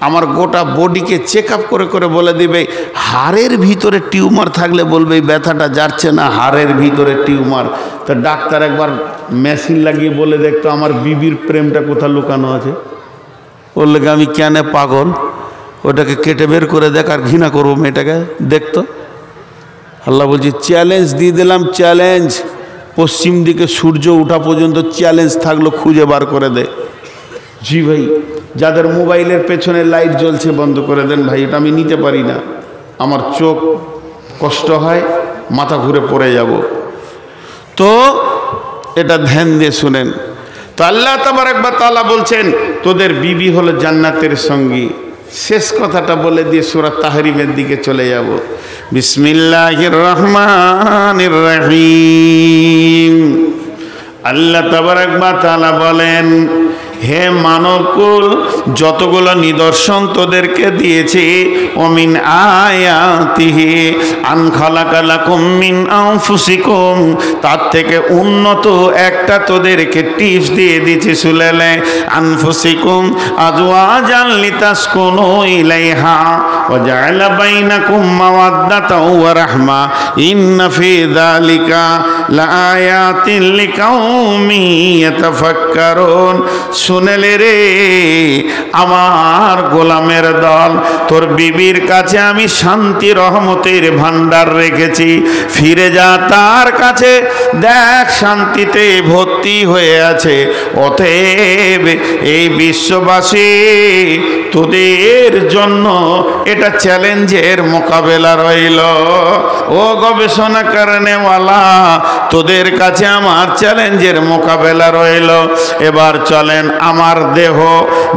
আমার গোটা বডিকে চেক আপ করে করে বলে দিবে, হাড়ের ভিতরে টিউমার থাকলে বলবে এই ব্যথাটা যাচ্ছে না, হাড়ের ভিতরে টিউমার। তো ডাক্তার একবার মেশিন লাগিয়ে বলে দেখতো আমার বিবির প্রেমটা কোথা লুকানো আছে। বললে আমি কেন পাগল, ওটাকে কেটে বের করে দেখ, আর ঘৃণা করবো মেয়েটাকে দেখতো। আল্লাহ বলছি চ্যালেঞ্জ দিয়ে দিলাম, চ্যালেঞ্জ। পশ্চিম দিকে সূর্য ওঠা পর্যন্ত চ্যালেঞ্জ থাকলো, খুঁজে বার করে দে। জি ভাই, যাদের মোবাইলের পেছনে লাইট জ্বলছে বন্ধ করে দেন ভাই, এটা আমি নিতে পারি না, আমার চোখ কষ্ট হয়, মাথা ঘুরে পড়ে যাব। তো এটা ধ্যান দিয়ে শুনেন। তো আল্লাহ তাবারক ওয়া তাআলা বলছেন তোদের বিবি হলো জান্নাতের সঙ্গী। শেষ কথাটা বলে দিয়ে সূরা তাহরিমের দিকে চলে যাব। বিসমিল্লাহির রহমানির রহিম। আল্লাহ তাবারক ওয়া তাআলা বলেন, হে মানবকুল, যতগুলো নিদর্শন তোদেরকে দিয়েছি, ওমিন আয়াতিহি আন খালাকা লাকুম মিন আনফুসিকুম, তার থেকে উন্নত একটা তোদেরকে টিপস দিয়ে দিয়েছি সুলেলে। আনফুসিকুম আজওয়াজান লিতাসকুনু ইলাইহা ওয়া জাআলা বাইনাকুম মাওয়াদ্দাতাও ওয়া রাহমা ইন্না ফি যালিকা লাআয়াতিন লিকাউমিন ইয়াতাফাক্কারুন। শুনেলে রে আমার গোলামের দল, তোর বিবির কাছে আমি শান্তি রহমতের ভান্ডার রেখেছি, ফিরে যা তার কাছে, দেখ শান্তিতে ভর্তি হয়ে আছে। অতএব এই বিশ্ববাসী তোদের জন্য এটা চ্যালেঞ্জের মোকাবেলা রইল। ও গবেষণা করেনেওয়ালা, তোদের কাছে আমার চ্যালেঞ্জের মোকাবেলা রইল। এবার চলেন, আমার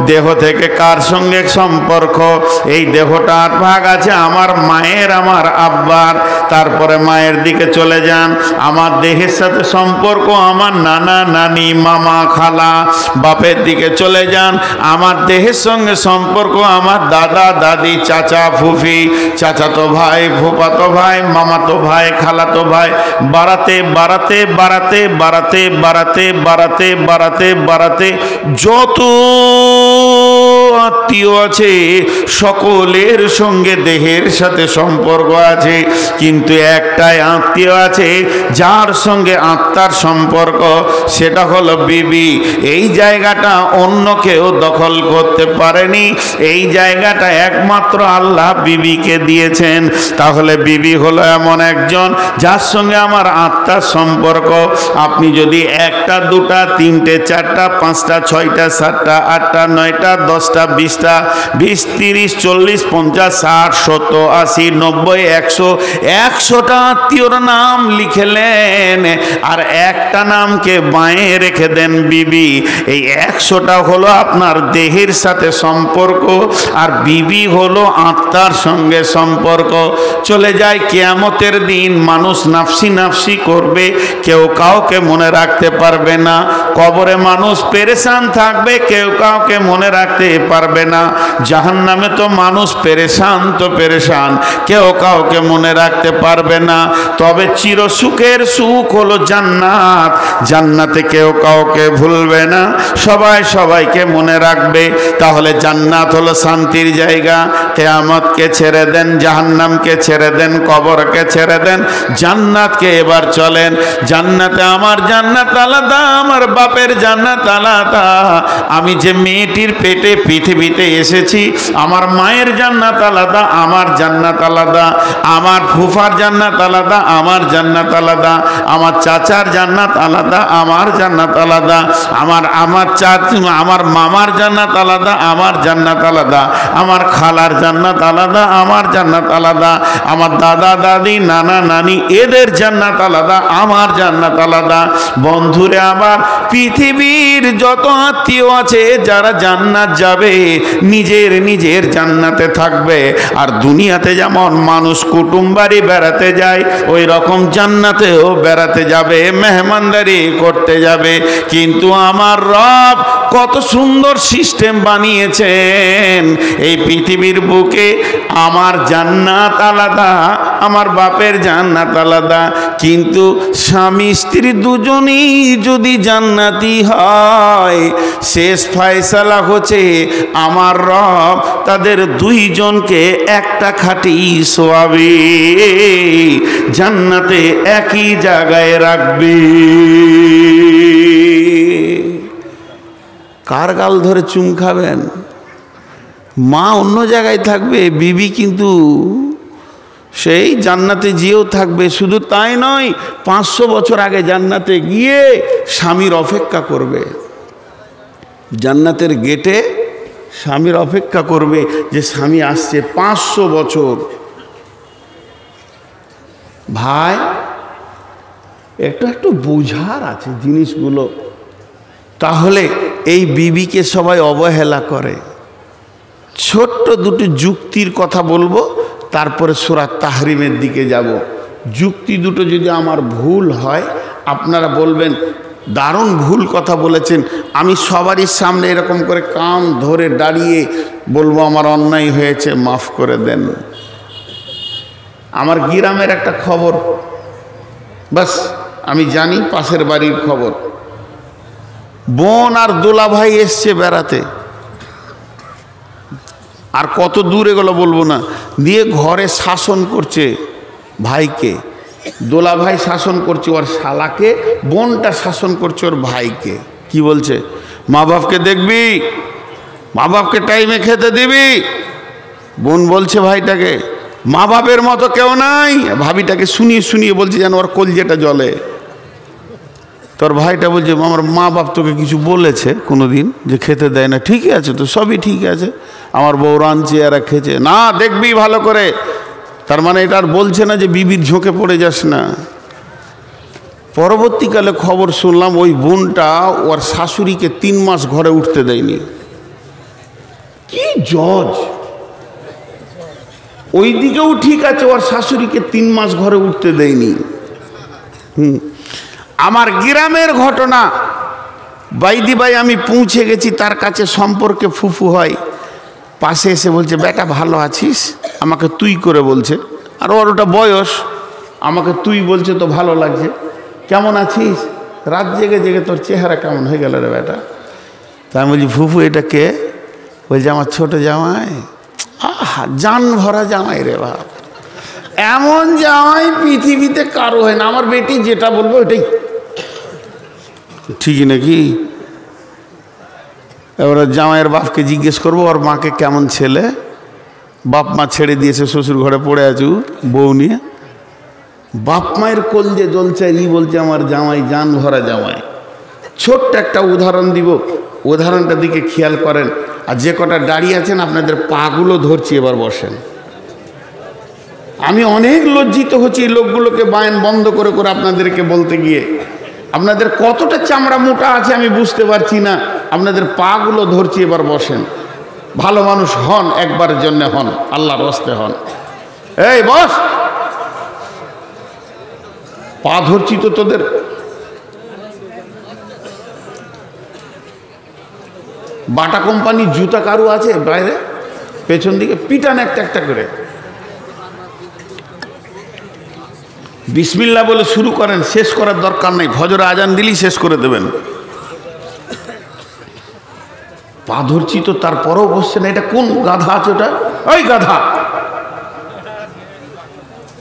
দেহ থেকে কার সঙ্গে সম্পর্ক? এই দেহটা 8 ভাগ আছে, আমার মায়ের, আমার আব্বার। তারপরে মায়ের দিকে চলে যান, আমার দেহের সাথে সম্পর্ক আমার নানা নানি মামা খালা। বাপের দিকে চলে যান, আমার দেহের সঙ্গে সম্পর্ক আমার দাদা দাদি চাচা ফুফি, চাচাতো ভাই ফুফাতো ভাই মামাতো ভাই খালাতো ভাই। বাড়াতে বাড়াতে বাড়াতে বাড়াতে বাড়াতে বাড়াতে বাড়াতে বাড়াতে যত আত্মীয় আছে সকলের সঙ্গে দেহের সাথে সম্পর্ক আছে, কিন্তু একটাই আত্মীয় আছে যার সঙ্গে আত্মার সম্পর্ক, সেটা হলো বিবি। এই জায়গাটা অন্য কেউ দখল করতে পারেনি, এই জায়গাটা একমাত্র আল্লাহ বিবিকে দিয়েছেন। তাহলে বিবি হলো এমন একজন যার সঙ্গে আমার আত্মার সম্পর্ক। আপনি যদি 1টা 2টা 3টে 4টা 5টা 6টা 7টা 8টা 9টা 10টা 20টা 20 30 40 50 60 70 80 90 100 100টা আত্মীয়র নাম লিখলেন, আর একটা নামকে বাঁয়ে রেখে দেন বিবি। এই 100টা হলো আপনার দেহের সাথে সম্পর্ক, আর বিবি হলো আত্মার সঙ্গে সম্পর্ক। চলে যায় কিয়ামতের দিন, মানুষ নাফসি নাফসি করবে, কেউ কাউকে মনে রাখতে পারবে না। কবরে মানুষ পেরেশান থাকবে, কেউ কাউকে মনে রাখতে পারবে না। জাহান্নামে তো মানুষ পেরেশান তো পেরেশান, কেউ কাউকে মনে রাখতে পারবে না। তবে চিরসুখের সুখ হলো জান্নাত, জান্নাতে কেউ কাউকে ভুলবে না, সবাই সবাইকে মনে রাখবে। তাহলে জান্নাত হলো শান্তির জায়গা। কিয়ামতকে ছেড়ে দেন, জাহান্নামকে ছেড়ে দেন, কবরকে ছেড়ে দেন, জান্নাতকে এবার চলেন। জান্নাতে আমার জান্নাত আলাদা, আমার বাপের জান্নাত আলাদা। আমি যে মেয়েটির পেটে পৃথিবীতে এসেছি, আমার মায়ের জান্নাত আলাদা, আমার জান্নাত আলাদা। আমার ফুফার জান্নাত আলাদা, আমার জান্নাত আলাদা। আমার চাচার জান্নাত আলাদা, আমার জান্নাত আলাদা। আমার মামার জান্নাত আলাদা, আমার জান্নাত আলাদা। আমার খালার জান্নাত আলাদা, আমার জান্নাত আলাদা। আমার দাদা দাদি নানা নানি এদের জান্নাত আলাদা, আমার জান্নাত আলাদা। বন্ধুরে আমার, পৃথিবীর যত আত্মীয় আছে যারা জান্নাত যাবে, নিজের নিজের জান্নাতে থাকবে। আর দুনিয়াতে যেমন মানুষ কুটুম বাড়ি বেড়াতে যায়, ওই রকম জান্নাতেও বেড়াতে যাবে, মেহমানদারি করতে যাবে। কিন্তু আমার রব কত সুন্দর সিস্টেম বানিয়েছেন। এই পৃথিবীর বুকে আমার জান্নাত আলাদা, আমার বাপের জান্নাত আলাদা, কিন্তু স্বামী স্ত্রী দুজনেই যদি জান্নাতি হয়, শেষ ফয়সালা হচ্ছে আমার রব তাদের দুইজনকে একটা খাটি শোয়াবে, জান্নাতে একই জায়গায় রাখবে। কার গাল ধরে চুম খাবেন? মা অন্য জায়গায় থাকবে, বিবি কিন্তু সেই জান্নাতে গিয়েও থাকবে। শুধু তাই নয়, 500 বছর আগে জান্নাতে গিয়ে স্বামীর অপেক্ষা করবে। জান্নাতের গেটে স্বামীর অপেক্ষা করবে যে স্বামী আসছে। 500 বছর। ভাই, একটু বোঝার আছে জিনিসগুলো। তাহলে এই বিবিকে সবাই অবহেলা করে। ছোট্ট দুটো যুক্তির কথা বলবো, তারপরে সূরা তাহরিমের দিকে যাব। যুক্তি দুটো যদি আমার ভুল হয় আপনারা বলবেন দারুণ ভুল কথা বলেছেন। আমি সবারই সামনে এরকম করে কান ধরে দাঁড়িয়ে বলবো আমার অন্যায় হয়েছে, মাফ করে দেন। আমার গ্রামের একটা খবর, বাস আমি জানি পাশের বাড়ির খবর। বোন আর দোলা ভাই এসছে বেড়াতে, আর কত দূরে গেল বলবো না, দিয়ে ঘরে শাসন করছে ভাইকে। দোলা ভাই শাসন করছে ওর শালাকে, বোনটা শাসন করছে ওর ভাইকে। কি বলছে? মা বাপকে দেখবি, মা বাপকে টাইমে খেতে দিবি। বোন বলছে ভাইটাকে, মা বাপের মতো কেউ নাই। ভাবিটাকে শুনিয়ে শুনিয়ে বলছে যেন ওর কলজেটা জ্বলে। তোর ভাইটা বলছে আমার মা বাপ তোকে কিছু বলেছে কোনো দিন যে খেতে দেয় না? ঠিকই আছে তো, সবই ঠিক আছে, আমার বউ রাঁধছে এরা খেয়েছে না, দেখবি ভালো করে। তার মানে এটা আর বলছে না যে বিবির ঝোঁকে পড়ে যাস না। পরবর্তীকালে খবর শুনলাম ওই বোনটা ওর শাশুড়িকে 3 মাস ঘরে উঠতে দেয়নি। কি জজ! ওই দিকেও ঠিক আছে, ওর শাশুড়িকে 3 মাস ঘরে উঠতে দেয়নি। আমার গ্রামের ঘটনা, বাইদি ভাই আমি পৌঁছে গেছি তার কাছে, সম্পর্কে ফুফু হয়, পাশে এসে বলছে বেটা ভালো আছিস? আমাকে তুই করে বলছে, আর ওর ওটা বয়স, আমাকে তুই বলছে তো ভালো লাগছে। কেমন আছিস? রাত জেগে জেগে তোর চেহারা কেমন হয়ে গেল রে বেটা। তাই আমি বলছি ফুফু এটা কে? বলছে আমার ছোট জামাই। আহা, জান ভরা জামাই রে বাপ, এমন জামাই পৃথিবীতে কারো হয় না। আমার বেটি যেটা বলবো ওইটাই ঠিকই নাকি? এবার জামাইয়ের বাপকে জিজ্ঞেস করবো ওর মাকে কেমন ছেলে। বাপ মা ছেড়ে দিয়েছে, শ্বশুর ঘরে পড়ে আছু বউ নিয়ে। বাপ মায়ের কলজে জ্বলছে, ই বলছে আমার জামাই জান ভরা জামাই। ছোট্ট একটা উদাহরণ দিব, উদাহরণটা দিকে খেয়াল করেন। আর যে কটা দাঁড়িয়ে আছেন আপনাদের পাগুলো ধরছি, এবার বসেন। আমি অনেক লজ্জিত হচ্ছি এই লোকগুলোকে বায়ন বন্ধ করে করে আপনাদেরকে বলতে গিয়ে। আপনাদের কতটা চামড়া মোটা আছে আমি বুঝতে পারছি না। আপনাদের পাগুলো ধরছি, এবার বসেন। ভালো মানুষ হন, একবারের জন্য হন, আল্লাহর রাস্তে হন। এই বস, পা ধরছি তো তোদের। বাটা কোম্পানির জুতা কারু আছে বাইরে পেছন দিকে, পিটান একটা একটা করে। বিসমিল্লাহ বলে শুরু করেন, শেষ করার দরকার নেই, ফজরে আজান দিলেই শেষ করে দেবেন। পা ধরছি তো তারপরও বসছে না। এটা কোন গাধা আছে ওটা? ওই গাধা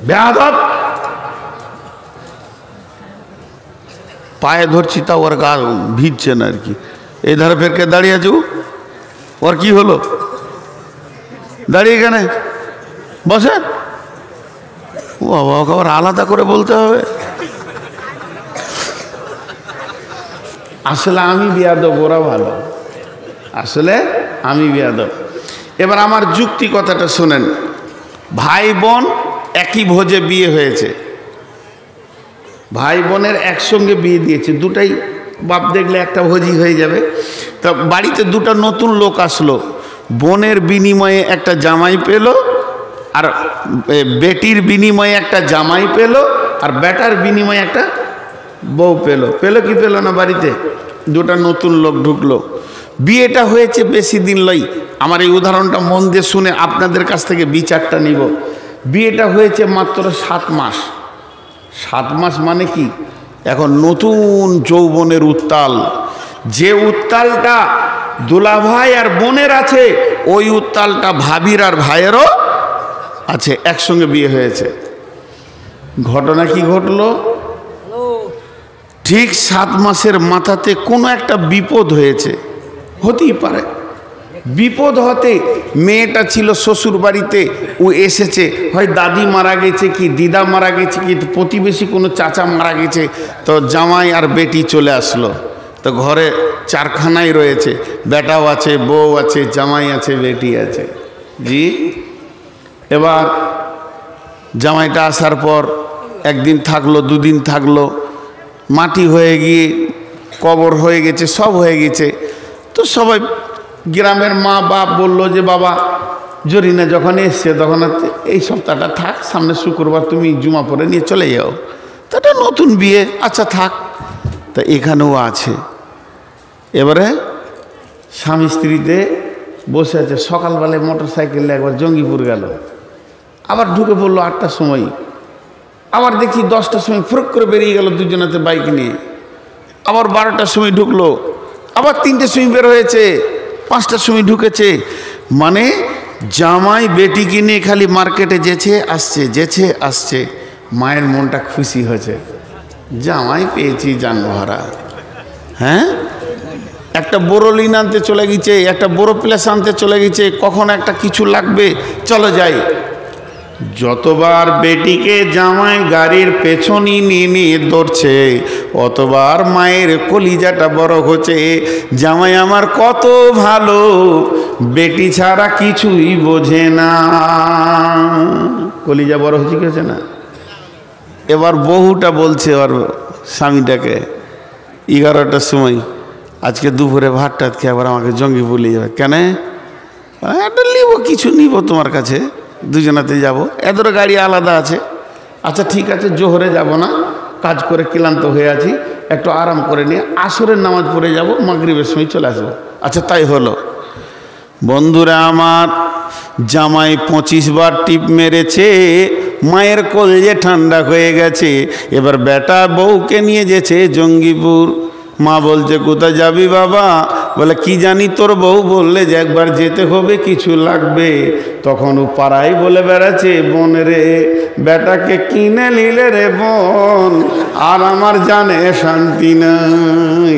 বেয়াদব, পায়ে ধরছি তা ওর গা ভিজছে না আর কি। এই ধারে ফেরকে দাঁড়িয়ে আছো, ওর কি হলো? দাঁড়িয়ে কেন? বসেন। ও বাবা, ওকে আবার আলাদা করে বলতে হবে? আসলে আমি বেয়াদব, ওরা ভালো। আসলে আমি বেয়াদব। এবার আমার যুক্তি কথাটা শোনেন। ভাই বোন একই ভোজে বিয়ে হয়েছে, ভাই বোনের একসঙ্গে বিয়ে দিয়েছে, দুটাই বাপ দেখলে একটা ভোজই হয়ে যাবে। তা বাড়িতে দুটো নতুন লোক আসলো, বোনের বিনিময়ে একটা জামাই পেল, আর বেটির বিনিময়ে একটা জামাই পেল, আর বেটার বিনিময়ে একটা বউ পেল। পেল কি পেল না? বাড়িতে দুটা নতুন লোক ঢুকলো। বিয়েটা হয়েছে বেশি দিন লই। আমার এই উদাহরণটা মন দিয়ে শুনে আপনাদের কাছ থেকে বিচারটা নিব। বিয়েটা হয়েছে মাত্র 7 মাস। 7 মাস মানে কি? এখন নতুন যৌবনের উত্তাল, যে উত্তালটা দুলাভাই আর বোনের আছে, ওই উত্তালটা ভাবির আর ভাইয়েরও আছে। একসঙ্গে বিয়ে হয়েছে। ঘটনা কি ঘটলো? ঠিক 7 মাসের মাথাতে কোনো একটা বিপদ হয়েছে, হতেই পারে। বিপদ হতে মেয়েটা ছিল শ্বশুর বাড়িতে, ও এসেছে, হয় দাদি মারা গেছে কি দিদা মারা গেছে কি প্রতিবেশী কোনো চাচা মারা গেছে, তো জামাই আর বেটি চলে আসলো। তো ঘরে 4খানাই রয়েছে, বেটাও আছে, বউ আছে, জামাই আছে, বেটি আছে। জি, এবার জামাইটা আসার পর একদিন থাকলো, 2 দিন থাকলো, মাটি হয়ে গিয়ে কবর হয়ে গেছে, সব হয়ে গেছে। তো সবাই গ্রামের মা বাপ বলল যে বাবা জরিনা যখন এসছে তখন এই সপ্তাহটা থাক, সামনে শুক্রবার তুমি জুমা পরে নিয়ে চলে যাও। তো এটা নতুন বিয়ে, আচ্ছা থাক। তা এখানেও আছে। এবারে স্বামী স্ত্রীতে বসে আছে, সকালবেলায় মোটর সাইকেলে একবার জঙ্গিপুর গেল, আবার ঢুকে পড়লো 8টার সময়, আবার দেখি 10টার সময় ফুরুক করে বেরিয়ে গেল দুজনাতে বাইক নিয়ে, আবার 12টার সময় ঢুকলো, আবার 3টের সময় বের হয়েছে, 5টার সময় ঢুকেছে। মানে জামাই বেটিকে নিয়ে খালি মার্কেটে যেছে আসছে। মায়ের মনটা খুশি হয়েছে, জামাই পেয়েছি জানভরা। হ্যাঁ, একটা বড় লিন আনতে চলে গেছে, একটা বড় প্লেস আনতে চলে গেছে, কখন একটা কিছু লাগবে, চলো যাই। যতবার বেটিকে জামাই গাড়ির পেছনই নিয়ে দৌড়ছে, অতবার মায়ের কলিজাটা বড় হচ্ছে, জামাই আমার কত ভালো, বেটি ছাড়া কিছুই বোঝে না। কলিজা বড় হচ্ছে, কি হচ্ছে না? এবার বহুটা বলছে ওর স্বামীটাকে 11টার সময়, আজকে দুপুরে ভাত টাত খেয়ে আবার আমাকে জঙ্গি বলে যাবে কেন? একটা নিব, কিছু নিব তোমার কাছে, দুজনাতে যাব, এদের গাড়ি আলাদা আছে। আচ্ছা ঠিক আছে, জোহরে যাব না, কাজ করে ক্লান্ত হয়ে আছি, একটু আরাম করে নিয়ে আসরের নামাজ পড়ে যাব, মাগরিবের সময় চলে আসবো। আচ্ছা তাই হলো। বন্ধুরা আমার, জামাই 25 বার টিপ মেরেছে, মায়ের কলজে ঠান্ডা হয়ে গেছে। এবার বেটা বউকে নিয়ে যেছে জঙ্গিপুর। মা বলছে কোথায় যাবি বাবা? বলে কি জানি, তোর বউ বললে যে একবার যেতে হবে, কিছু লাগবে। তখন ও পাড়ায় বলে বেড়াচ্ছে, বোন রে বেটাকে কিনে নিলে রে বোন, আর আমার জানে শান্তি নাই,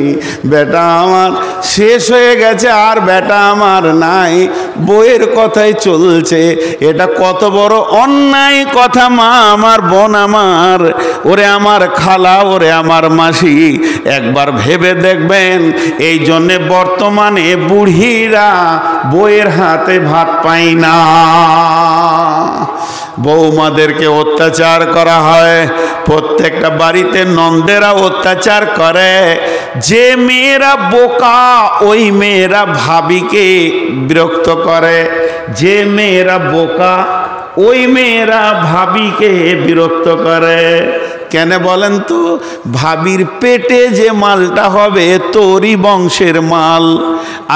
বেটা আমার শেষ হয়ে গেছে, আর বেটা আমার নাই, বউয়ের কথাই চলছে। এটা কত বড় অন্যায় কথা মা আমার, বোন আমার, ওরে আমার খালা, ওরে আমার মাসি, একবার ভেবে দেখবেন। এই জন্যে বর্তমানে বুড়িরা বউয়ের হাতে ভাত পায় না, বৌমাদেরকে অত্যাচার করা হয়। প্রত্যেকটা বাড়িতে নন্দেরা অত্যাচার করে। যে মেয়েরা বোকা, ওই মেয়েরা ভাবিকে বিরক্ত করে। যে মেয়েরা বোকা, ওই মেয়েরা ভাবিকে বিরক্ত করে। কেন বলেন তো? ভাবির পেটে যে মালটা হবে তোরই বংশের মাল।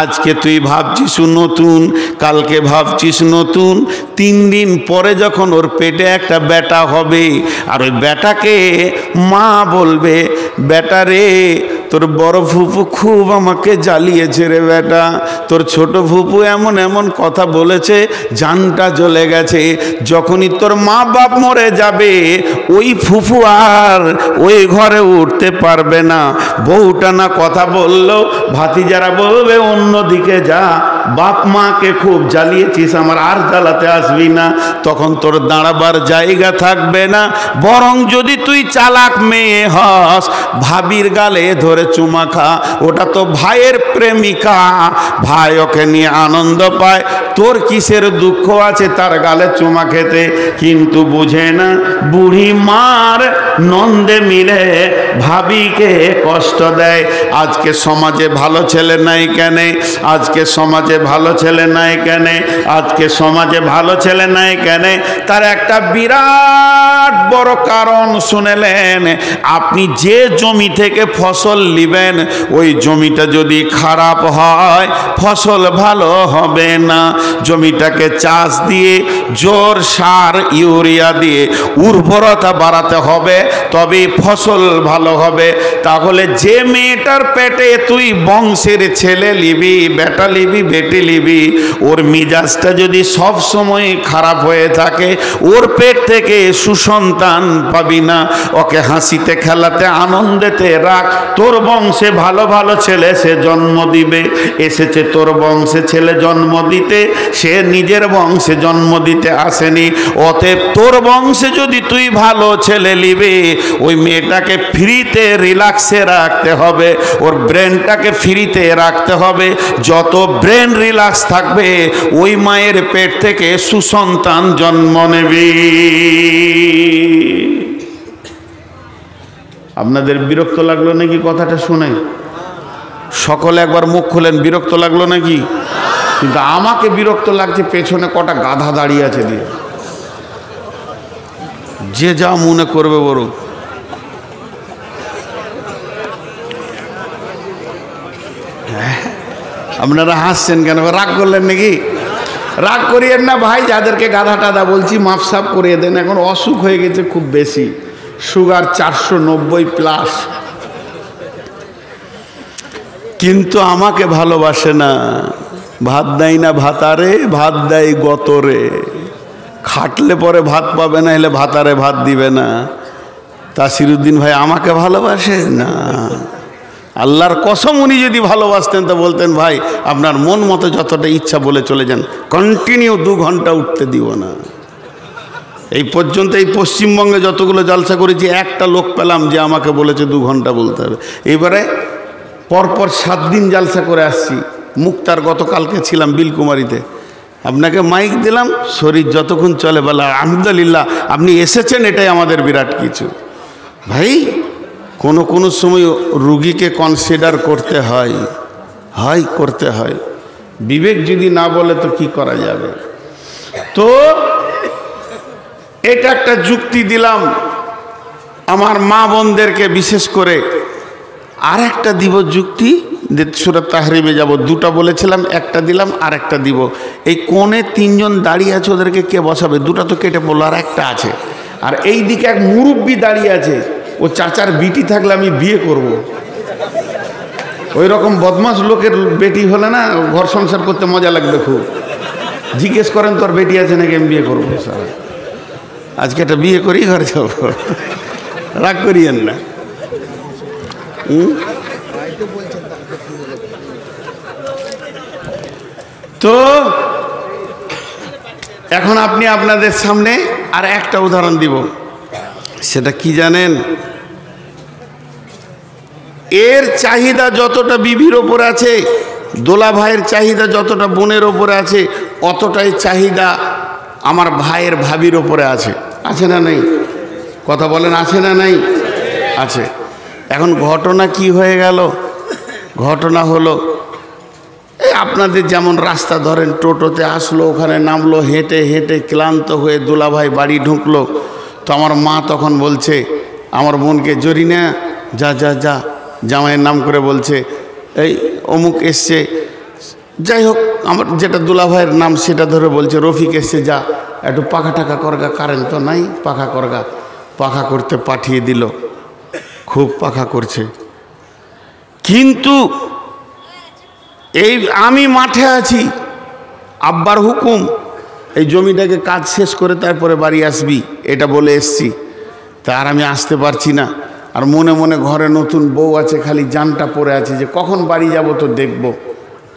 আজকে তুই ভাবছিস নতুন, কালকে ভাবছিস নতুন, 3 দিন পরে যখন ওর পেটে একটা বেটা হবে, আর ওই বেটাকে মা বলবে, বেটা রে তোর বড় ফুপু খুব আমাকে জ্বালিয়েছে রে বেটা, তোর ছোট ফুপু এমন এমন কথা বলেছে, জানটা জ্বলে গেছে। যখনই তোর মা বাপ মরে যাবে, ওই ফুফু আর ওই ঘরে উঠতে পারবে না। বউটা না কথা বললো, ভাতিজারা বলবে অন্যদিকে যা, বাপ মাকে খুব জ্বালিয়েছিস, আমার আর জ্বালাতে আসবি না। তখন তোর দাঁড়াবার জায়গা থাকবে না। বরং যদি তুই চালাক মেয়ে হস, ভাবির গালে ধরে চুমা খা, ওটা তো ভাইয়ের প্রেমিকা, ভাই ওকে নিয়ে আনন্দ পায়, তোর কিসের দুঃখ আছে তার গালে চুমা খেতে? কিন্তু বুঝে না, বুড়ি মার নন্দে মিলে ভাবিকে কষ্ট দেয়। আজকে সমাজে ভালো ছেলে নাই কেন? আজকে সমাজে ভালো ছেলে নাই কেন? আজকে সমাজে ভালো ছেলে নাই কেন? তার একটা বিরাট বড় কারণ শুনেলেন। আপনি যে জমি থেকে ফসল নেবেন, ওই জমিটা যদি খারাপ হয়, ফসল ভালো হবে না। জমিটাকে চাষ দিয়ে, জোর সার ইউরিয়া দিয়ে উর্বরতা বাড়াতে হবে, তবে ফসল ভালো হবে। তাহলে যে মেয়েটার পেটে তুই বংশের ছেলে লিবি, বেটা লিবি, বেটি লিবি, ওর মিজাজটা যদি সব সময় খারাপ হয়ে থাকে, ওর পেট থেকে সুসন্তান পাবি না। ওকে হাসিতে খেলাতে আনন্দেতে রাখ। তোর বংশে ভালো ভালো ছেলে সে জন্ম দিবে। এসেছে তোর বংশে ছেলে জন্ম দিতে, সে নিজের বংশে জন্ম দিতে আসেনি। অতএব তোর বংশে যদি তুই ভালো ছেলে নিবি, ওই মেয়েটাকে ফ্রিতে রিল্যাক্সে রাখতে হবে, ওর ব্রেনটাকে ফ্রিতে রাখতে হবে। যত ব্রেন রিল্যাক্স থাকবে, ওই মায়ের পেট থেকে সুসন্তান জন্ম নেবে। আপনাদের বিরক্ত লাগলো নাকি কথাটা শুনে? সকলে একবার মুখ খুলেন, বিরক্ত লাগলো নাকি? কিন্তু আমাকে বিরক্ত লাগছে, পেছনে কটা গাধা দাঁড়িয়ে আছে দিয়ে, যে যা মনে করবে বড়। আপনারা হাসছেন কেন? রাগ করলেন নাকি? রাগ করিয়েন না ভাই, যাদেরকে গাধা টাধা বলছি মাফ সাফ করিয়ে দেন। এখন অসুখ হয়ে গেছে খুব বেশি, সুগার 490+। কিন্তু আমাকে ভালোবাসে না, ভাত দেয় না ভাতারে, ভাত দেয় গতরে। খাটলে পরে ভাত পাবে না, এলে ভাতারে ভাত দিবে না। তাসিরুদ্দিন ভাই আমাকে ভালোবাসে না। আল্লাহর কসম, উনি যদি ভালোবাসতেন তো বলতেন ভাই আপনার মন মতো যতটা ইচ্ছা বলে চলে যান, কন্টিনিউ 2 ঘন্টা উঠতে দিব না। এই পর্যন্ত এই পশ্চিমবঙ্গে যতগুলো জালসা করেছি একটা লোক পেলাম যে আমাকে বলেছে 2 ঘন্টা বলতে হবে। এবারে পরপর 7 দিন জালসা করে আসছি। মুক্তার গতকালকে ছিলাম বিলকুমারীতে, আপনাকে মাইক দিলাম, শরীর যতক্ষণ চলে বলা আলহামদুলিল্লাহ আপনি এসেছেন, এটাই আমাদের বিরাট কিছু। ভাই কোনো সময় রুগীকে কনসিডার করতে হয়, করতে হয়। বিবেক যদি না বলে তো কি করা যাবে? তো এটা একটা যুক্তি দিলাম আমার মা বোনদেরকে বিশেষ করে। আর একটা দিব যুক্তি, সূরা তাহরিমে যাব। 2টা বলেছিলাম, একটা দিলাম, আর একটা দিব। এই কোণে 3 জন দাঁড়িয়ে আছে, ওদেরকে কে বসাবে? 2টা তো কেটে পড়লো, আর একটা আছে। আর এই দিকে এক মুরব্বি দাঁড়িয়ে আছে, ও চাচার বিটি থাকলে আমি বিয়ে করব। ওই রকম বদমাস লোকের বেটি হলে না ঘর সংসার করতে মজা লাগবে খুব। জিজ্ঞেস করেন তোর বেটি আছে নাকি, আমি বিয়ে করবো। স্যার আজকে একটা বিয়ে করি, ঘরে যাব। রাগ করিয়েন না। তো এখন আপনি আপনাদের সামনে আর একটা উদাহরণ দিব। সেটা কি জানেন? এর চাহিদা যতটা বিবির ওপরে আছে, দোলা ভাইয়ের চাহিদা যতটা বোনের ওপরে আছে, অতটাই চাহিদা আমার ভাইয়ের ভাবির ওপরে আছে। আছে না নেই? কথা বলেন, আছে না নাই? আছে। এখন ঘটনা কি হয়ে গেল? ঘটনা হলো এই আপনাদের যেমন রাস্তা ধরেন, টোটোতে আসলো, ওখানে নামলো, হেঁটে হেঁটে ক্লান্ত হয়ে দুলাভাই বাড়ি ঢুকলো। তো আমার মা তখন বলছে আমার বোনকে, জরিনা যা যা যা, জামাইয়ের নাম করে বলছে, এই অমুক এসছে। যাই হোক, আমার যেটা দুলাভাইয়ের নাম সেটা ধরে বলছে, রফিক এসছে, যা একটু পাখা টাকা করগা, কারেন্ট তো নাই, পাখা করগা। পাখা করতে পাঠিয়ে দিল, খুব পাখা করছে। কিন্তু এই আমি মাঠে আছি, আব্বার হুকুম এই জমিটাকে কাজ শেষ করে তারপরে বাড়ি আসবি, এটা বলে এসছি। তার আমি আসতে পারছি না। আর মনে মনে ঘরে নতুন বউ আছে, খালি জানটা পড়ে আছে যে কখন বাড়ি যাব তো দেখব।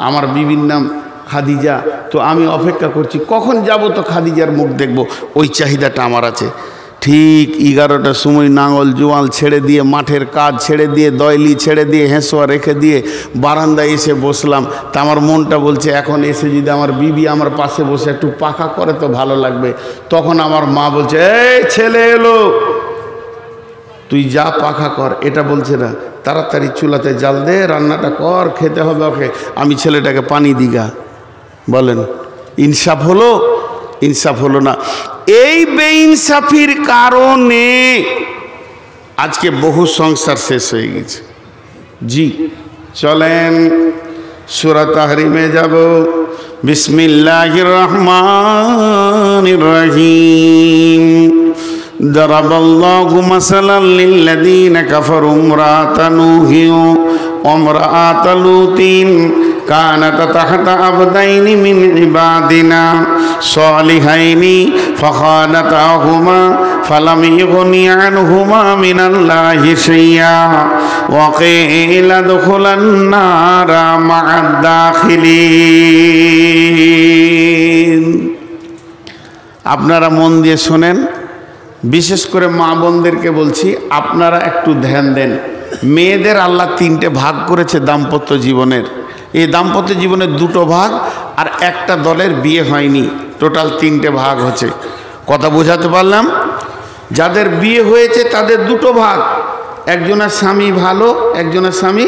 আমার বিবির নাম খাদিজা, তো আমি অপেক্ষা করছি কখন যাব তো খাদিজার মুখ দেখব। ওই চাহিদাটা আমার আছে। ঠিক 11টার সময় নাঙল জোয়াল ছেড়ে দিয়ে, মাঠের কাজ ছেড়ে দিয়ে, দয়লি ছেড়ে দিয়ে, হেঁসোয়া রেখে দিয়ে বারান্দায় এসে বসলাম। তা আমার মনটা বলছে এখন এসে যদি আমার বিবি আমার পাশে বসে একটু পাখা করে তো ভালো লাগবে। তখন আমার মা বলছে, এই ছেলে এলো, তুই যা পাখা কর। এটা বলছে না, তাড়াতাড়ি চুলাতে জাল দে, রান্নাটা কর, খেতে হবে ওকে। আমি ছেলেটাকে পানি দিগা। বলেন ইনসাফ হলো? ইনসাফ হলো না। এই বেইনসাফির কারণে আজকে বহু সংসার শেষ হয়ে গেছে। জি চলেন সূরা তাহরিমে যাব। বিসমিল্লাহির রহমানির রহিম। দারাবাল্লাহু মাসালান লিল্লাযীনা কাফারু ইমরাআতা নূহিন ওয়া ইমরাআতা লূতিন কানাতা তাহতা আবদাইনি মিন ইবাদিনা সালিহাইনি ফাখানাতাহুমা ফালাম ইগনি আনহুমা মিনাল্লাহি শাইআ ওয়া কিলা দুখুলান নারা মা'আদ দাখিলিন। আপনারা মন দিয়ে শোনেন, বিশেষ করে মা বোনদেরকে বলছি, আপনারা একটু ধ্যান দেন। মেয়েদের আল্লাহ 3টে ভাগ করেছে দাম্পত্য জীবনের। এই দাম্পত্য জীবনের 2টো ভাগ, আর একটা দলের বিয়ে হয়নি। টোটাল 3টে ভাগ হচ্ছে। কথা বোঝাতে পারলাম? যাদের বিয়ে হয়েছে তাদের 2টো ভাগ, একজনের স্বামী ভালো, একজনের স্বামী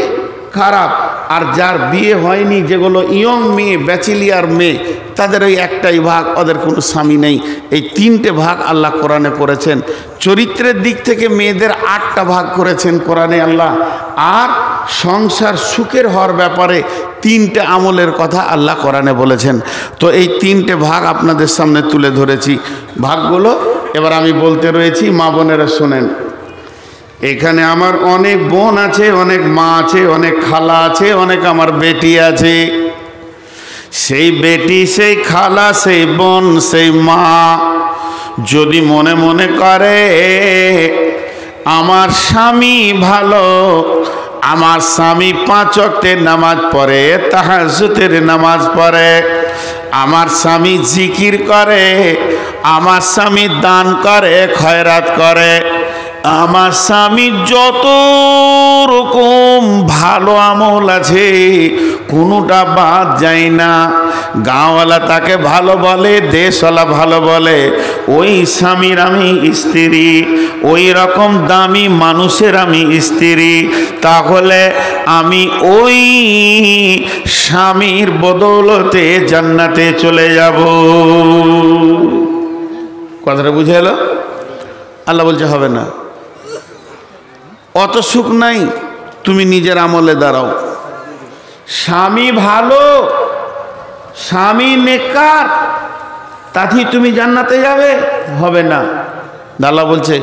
খারাপ। আর যার বিয়ে হয়নি, যেগুলো ইয়ং মেয়ে, ব্যাচেলিয়ার মেয়ে, তাদের ওই একটাই ভাগ, ওদের কোনো স্বামী নেই। এই তিনটে ভাগ আল্লাহ কোরআনে করেছেন। চরিত্রের দিক থেকে মেয়েদের 8টা ভাগ করেছেন কোরআনে আল্লাহ। আর সংসার সুখের হওয়ার ব্যাপারে 3টে আমলের কথা আল্লাহ কোরআনে বলেছেন। তো এই 3টে ভাগ আপনাদের সামনে তুলে ধরেছি। ভাগগুলো এবার আমি বলতে রয়েছি, মা বোনেরা শোনেন। এখানে আমার অনেক বোন আছে, অনেক মা আছে, অনেক খালা আছে, অনেক আমার বেটি আছে। সেই বেটি, সেই খালা, সেই বোন, সেই মা যদি মনে মনে করে আমার স্বামী ভালো, আমার স্বামী 5 ওয়াক্তের নামাজ পড়ে, তাহাজ্জুদের নামাজ পড়ে, আমার স্বামী জিকির করে, আমার স্বামী দান করে, খয়রাত করে, আমার স্বামী যত রকম ভালো আমল আছে কোনোটা বাদ যায় না, গাঁওয়ালা তাকে ভালো বলে, দেশওয়ালা ভালো বলে, ওই স্বামীর আমি স্ত্রী, ওই রকম দামি মানুষের আমি স্ত্রী, তাহলে আমি ওই স্বামীর বদৌলতে জান্নাতে চলে যাব। কথাটা বুঝে এলো? আল্লাহ বলছে হবে না, অত সুখ নাই, তুমি নিজের আমলে দাঁড়াও। স্বামী ভালো, স্বামী নেককার, তাতেই তুমি জান্নাতে যাবে? হবে না। আল্লাহ বলছে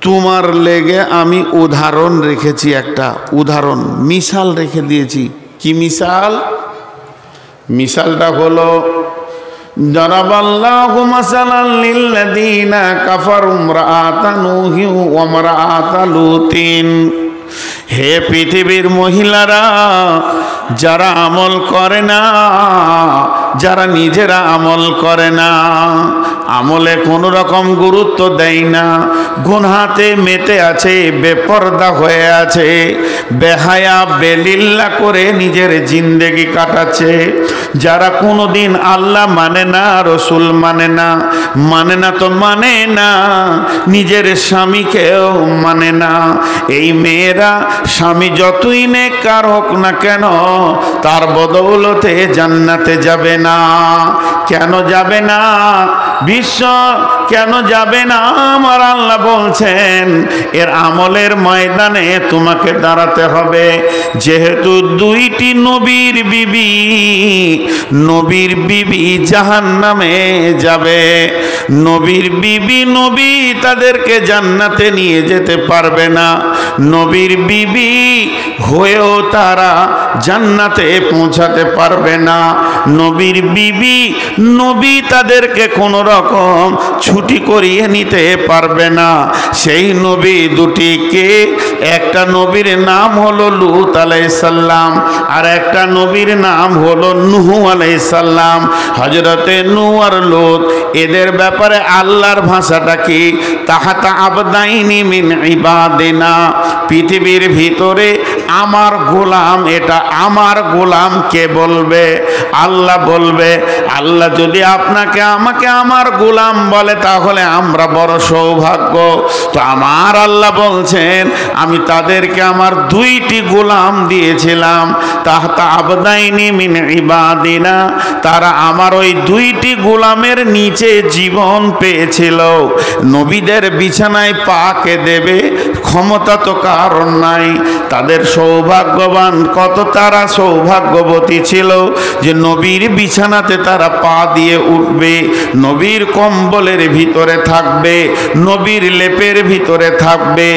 তোমার লেগে আমি উদাহরণ রেখেছি, একটা উদাহরণ, মিশাল রেখে দিয়েছি। কি মিশাল? মিশালটা হলো দরাবাল্লাহু মাসালান লিল্লাযীনা কাফারু ইমরাআতা নূহি ওয়া ইমরাআতা লূতিন। হে পৃথিবীর মহিলারা, যারা আমল করে না, যারা নিজেরা আমল করে না, আমলে কোনো রকম গুরুত্ব দেয় না, গুনহাতে মেতে আছে, বেপরদা হয়ে আছে, বেহায়া বেলিল্লা করে নিজের জিন্দেগি কাটাচ্ছে, যারা কোনোদিন আল্লাহ মানে না, রসুল মানে না, মানে না তো মানে না, নিজের স্বামীকেও মানে না, এই মেয়েরা স্বামী যতই নেককার হোক না কেন তার বদৌলতে জান্নাতে যাবে না। কেন যাবে না? বিশ্ব কেন যাবে না? আমার আল্লাহ বলছেন এর আমলের ময়দানে তোমাকে দাঁড়াতে হবে। যেহেতু 2টি নবীর বিবি, নবীর বিবি জাহান্নামে যাবে, নবীর বিবি, নবী তাদেরকে জান্নাতে নিয়ে যেতে পারবে না, নবীর বিবি হয়েও তারা জান্নাতে পৌঁছাতে পারবে না, নবীর বিবি, নবী তাদেরকে কোনো রকম ছুটি করিয়ে নিতে পারবে না। সেই নবী দুটিকে, একটা নবীর নাম হলো লূত আলাইহিস সালাম, আর একটা নবীর নাম হলো নূহ আলাইহিস সালাম। হযরতে নূহ আর লূত, এদের ব্যাপারে আল্লাহর ভাষাটা কি? তাহাতা আবদাইনি মিন ইবাদিনা, পৃথিবীর ভিতরে আমার গোলাম, এটা আমার গোলাম কে বলবে? আল্লাহ বলবে। আল্লাহ যদি আপনাকে আমাকে আমার গোলাম বলে তাহলে আমরা বড় সৌভাগ্য। তো আমার আল্লাহ বলছেন আমি তাদেরকে আমার 2টি গোলাম দিয়েছিলাম, তাহতা আবদাইনি মিন ইবাদিনা, তারা আমার ওই 2টি গোলামের নিচে জীবন পেয়েছিল। নবীদের বিছানায় পাকে দেবে ক্ষমতা তো কারণ নাই, তাদের সৌভাগ্যবান, কত তারা সৌভাগ্যবতী ছিল যে নবীর বিছানাতে তারা পা দিয়ে উঠবে, নবীর কম্বলের ভিতরে থাকবে, নবীর লেপের ভিতরে থাকবে,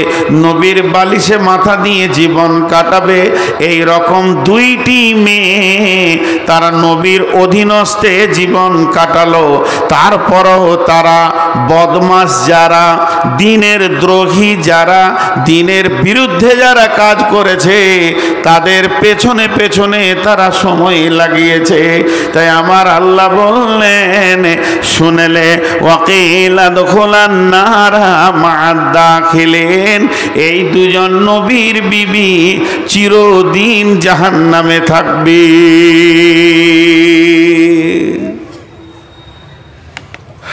নবীর বালিশে মাথা দিয়ে জীবন কাটাবে। এই রকম 2টি মেয়ে তারা নবীর অধীনস্থে জীবন কাটালো। তারপরও তারা বদমাস, যারা দ্বীনের দ্রোহী, যারা দ্বীনের বিরুদ্ধে যারা কাজ করেছে, তাদের পেছনে পেছনে তারা সময় লাগিয়েছে। তাই আমার আল্লাহ বললেন শুনেলে ওয়াকিলা দখলান নারা মা'আদ দাখিলিন, এই 2জন নবীর বিবি চিরদিন জাহান্নামে থাকবে।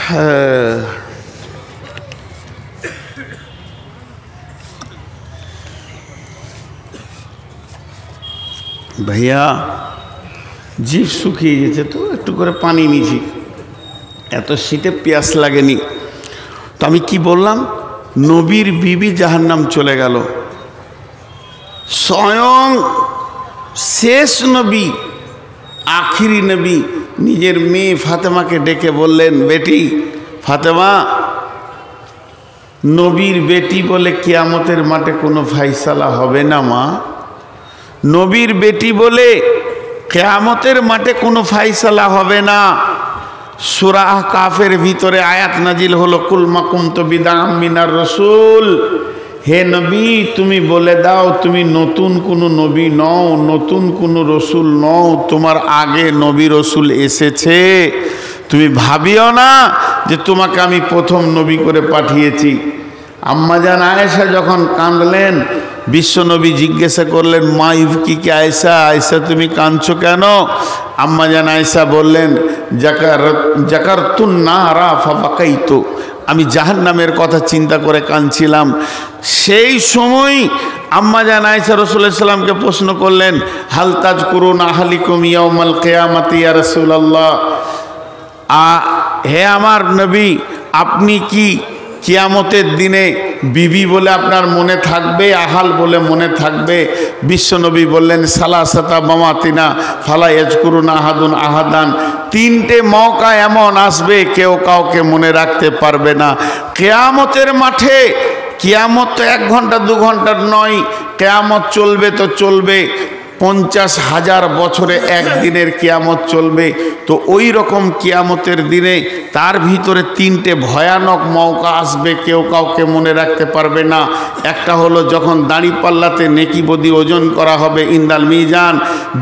হ্যাঁ, ভাইয়া জিভ শুকিয়ে গেছে, তো একটু করে পানি নিয়েছি, এত শীতে পেঁয়াস লাগেনি। তো আমি কি বললাম, নবীর বিবি জাহান্নাম চলে গেল। স্বয়ং শেষ নবী, আখিরি নবী নিজের মেয়ে ফাতেমাকে ডেকে বললেন, বেটি ফাতেমা, নবীর বেটি বলে কিয়ামতের মাঠে কোনো ফাইসালা হবে না মা। নবীর বেটি বলে কিয়ামতের মাঠে কোনো ফাইসালা হবে না। সূরা কাফের ভিতরে আয়াত নাজিল হলো, কুল মা কুনতু বিদআম মিনার রাসূল, হে নবী তুমি বলে দাও তুমি নতুন কোনো নবী নও, নতুন কোনো রসুল নও, তোমার আগে নবী রসুল এসেছে। তুমি ভাবিও না যে তোমাকে আমি প্রথম নবী করে পাঠিয়েছি। আম্মাজান আয়েশা যখন কাঁদলেন, বিশ্বনবী জিজ্ঞাসা করলেন, মা ইবকিকে আয়েশা, আয়েশা তুমি কাঁদছো কেন? আম্মাজান আয়েশা বললেন, জাকারতুন নারা ফাবাকাইতু, আমি জাহান্নামের কথা চিন্তা করে কাঁদছিলাম। সেই সময় আম্মাজান আয়েশা রাসূলুল্লাহ সাল্লাল্লাহু আলাইহি ওয়াসাল্লামকে প্রশ্ন করলেন, হাল তাজকুরুন আহলিকুম ইয়াউমাল কিয়ামাতি ইয়া রাসূলুল্লাহ, হে আমার নবী, আপনি কি কিয়ামতের দিনে বিবি বলে আপনার মনে থাকবে, আহাল বলে মনে থাকবে? বিশ্বনবী বললেন, সালাসাতা মামাতিনা ফালা ইয়াজকুরুনা আহাদুন আহাদান, তিনটে মৌকা এমন আসবে কেউ কাউকে মনে রাখতে পারবে না কিয়ামতের মাঠে। কিয়ামত তো 1 ঘন্টা 2 ঘন্টার নয়, কিয়ামত চলবে তো চলবে, 50,000 বছরে একদিনের কিয়ামত চলবে। তো ওই রকম কিয়ামতের দিনে তার ভিতরে 3টে ভয়ানক মৌকা আসবে, কেউ কাউকে মনে রাখতে পারবে না। একটা হলো যখন দাঁড়িপাল্লাতে নেকি বদি ওজন করা হবে, ইন্দাল মিজান।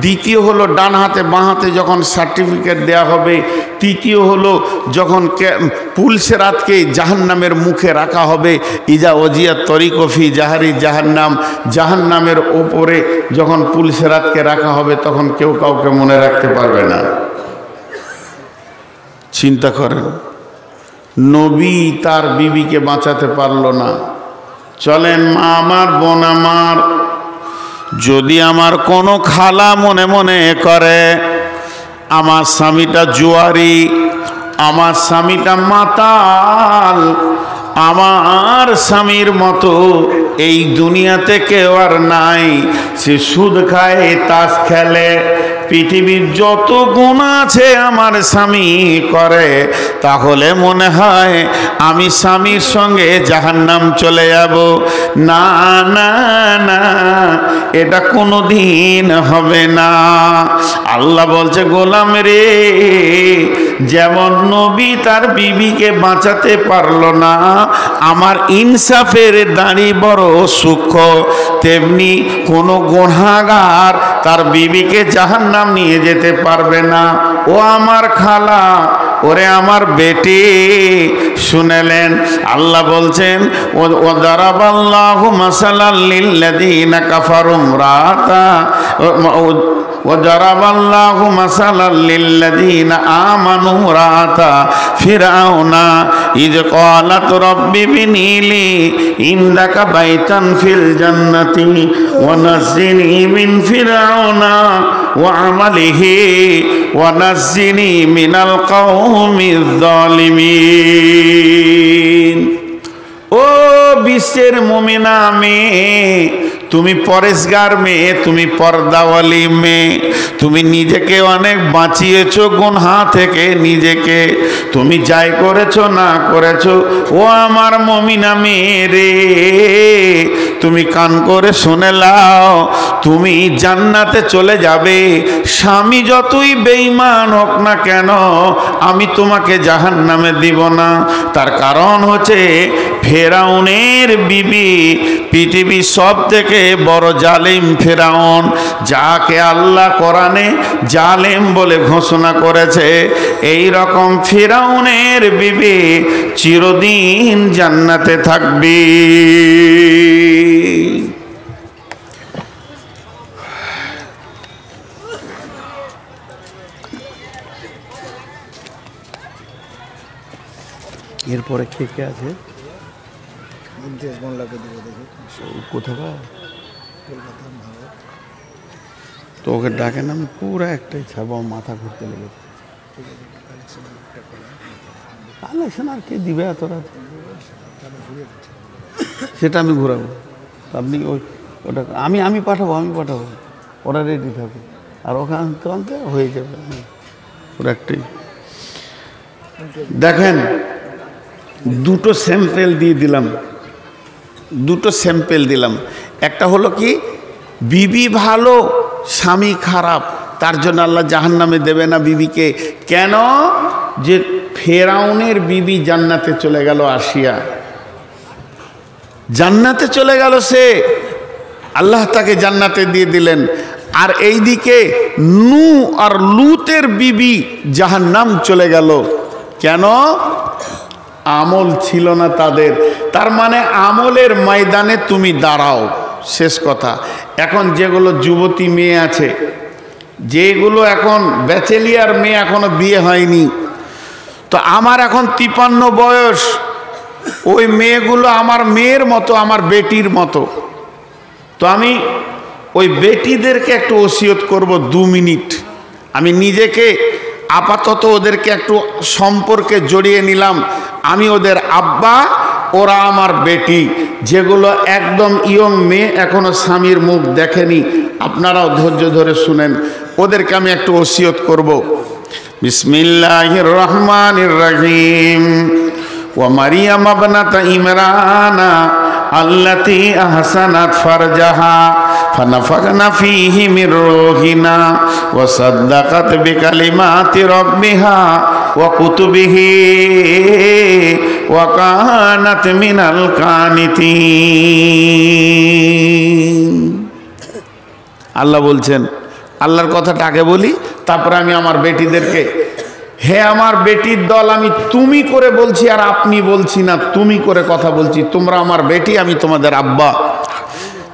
দ্বিতীয় হলো ডান হাতে বাঁ হাতে যখন সার্টিফিকেট দেয়া হবে। তৃতীয় হলো যখন পুলসেরাতকে জাহান্নামের মুখে রাখা হবে, ইজা ওজিয়া তরিকফি জাহারি জাহান্নাম, জাহান্নামের ওপরে যখন পুলসেরাতকে রাখা হবে তখন কেউ কাউকে মনে রাখতে পারবে না। চিন্তা করেন, নবী তার বিবিকে বাঁচাতে পারলো না। চলেন মা আমার, বোন আমার, যদি আমার কোনো খালা মনে মনে করে আমার স্বামীটা জুয়ারি, আমার স্বামীটা মাতাল, আমার স্বামীর মতো এই দুনিয়াতে কেউ আর নাই, সে সুদ খায়, তাস খেলে, পৃথিবীর যত গুনাহ আছে আমার স্বামী করে, তাহলে মনে হয় আমি স্বামীর সঙ্গে জাহান্নাম চলে যাব। না না না, এটা কোনো দিন হবে না। আল্লাহ বলছে, গোলাম রে, যেমন নবী তার বিবিকে বাঁচাতে পারলো না, আমার ইনসাফের দাড়ি বড় সূক্ষ্ম, তেমনি কোনো গুনাহগার তার বিবিকে জাহান্নাম নিয়ে যেতে পারবে না। ও আমার খালা, ওরে আমার বেটি, শুনেলেন আল্লাহ বলছেন, ও দারাবাল্লাহু মাসালাল লিল্লাযীনা কাফারু ইমরাতা وضرب الله مثلا للذين آمنوا امرأة فرعون إذ قالت رب ابن لي عندك بيتا في الجنة ونجني من فرعون وعمله ونجني من القوم الظالمين। ও বিশ্বের মুমিনা মেয়ে, তুমি পরেশগার মেয়ে, তুমি পর্দাওয়ালি মেয়ে, তুমি নিজেকে অনেক বাঁচিয়েছো গুনাহ থেকে, নিজেকে তুমি যাই করেছো না করেছো, ও আমার মুমিনা মেয়ে রে, তুমি কান করে শুনে লাও, তুমি জান্নাতে চলে যাবে। স্বামী যতই বেঈমান হোক না কেন, আমি তোমাকে জাহান্নামে দিব না। তার কারণ হচ্ছে ফেরাউনের বিবি পৃথিবীর সব থেকে বড় জালিম ফেরাউন, যাকে আল্লাহ কোরআনে জালিম বলে ঘোষণা করেছে। এই রকম ফেরাউনের বিবি চিরদিন জান্নাতে থাকবে। এরপরে কে কে আছে? কোথাকার? তো ওকে ডাকেন, আমি পুরো একটাই ছাড়বো, আমার মাথা ঘুরতে লেগেছে। কালেকশন আর কে দিবে এত রাত? সেটা আমি ঘুরাবো, আপনি ওটা আমি পাঠাবো, ওরা রেডি থাকবে, আর ওখানে আনতে হয়ে যাবে ওরা একটাই। দেখেন, দুটো স্যাম্পেল দিলাম। একটা হলো কি, বিবি ভালো স্বামী খারাপ, তার জন্য আল্লাহ জাহান্নামে দেবে না বিবিকে। কেন? যে ফেরাউনের বিবি জান্নাতে চলে গেল, আসিয়া জান্নাতে চলে গেল, সে আল্লাহ তাকে জান্নাতে দিয়ে দিলেন। আর এইদিকে নূহ আর লূতের বিবি জাহান্নাম চলে গেল। কেন? আমল ছিল না তাদের। তার মানে আমলের ময়দানে তুমি দাঁড়াও, শেষ কথা। এখন যেগুলো যুবতী মেয়ে আছে, যেগুলো এখন ব্যাচেলিয়ার মেয়ে, এখনো বিয়ে হয়নি, তো আমার এখন 53 বয়স, ওই মেয়েগুলো আমার মেয়ের মতো, আমার বেটির মতো। তো আমি ওই বেটিদেরকে একটু ওসিয়ত করব 2 মিনিট। আমি নিজেকে আপাতত ওদেরকে একটু সম্পর্কে জড়িয়ে নিলাম। আমি ওদের আব্বা, ওরা আমার বেটি। যেগুলো একদম ইয়ং মেয়ে, এখনো স্বামীর মুখ দেখেনি, আপনারাও ধৈর্য ধরে শুনেন, ওদেরকে আমি একটু ওসিয়ত করব। বিসমিল্লাহির রহমানির রহিম। ওয়া মারিয়াম ইবনাতা ইমরানা আল্লাতী আহসানাত ফারজাহা ফানাফাখনা ফীহি মির রূহিনা ওয়া সাদ্দাকাত বিকালিমাতি রাব্বিহা ওয়া কুতুবিহি ওয়া কানাত মিনাল কানিতিন। আল্লাহ বলছেন, আল্লাহর কথাটা আগে বলি, তারপরে আমি আমার বেটিদেরকে, হে আমার বেটির দল, আমি তুমি করে বলছি, আর আপনি বলছি না, তুমি করে কথা বলছি। তোমরা আমার বেটি, আমি তোমাদের আব্বা।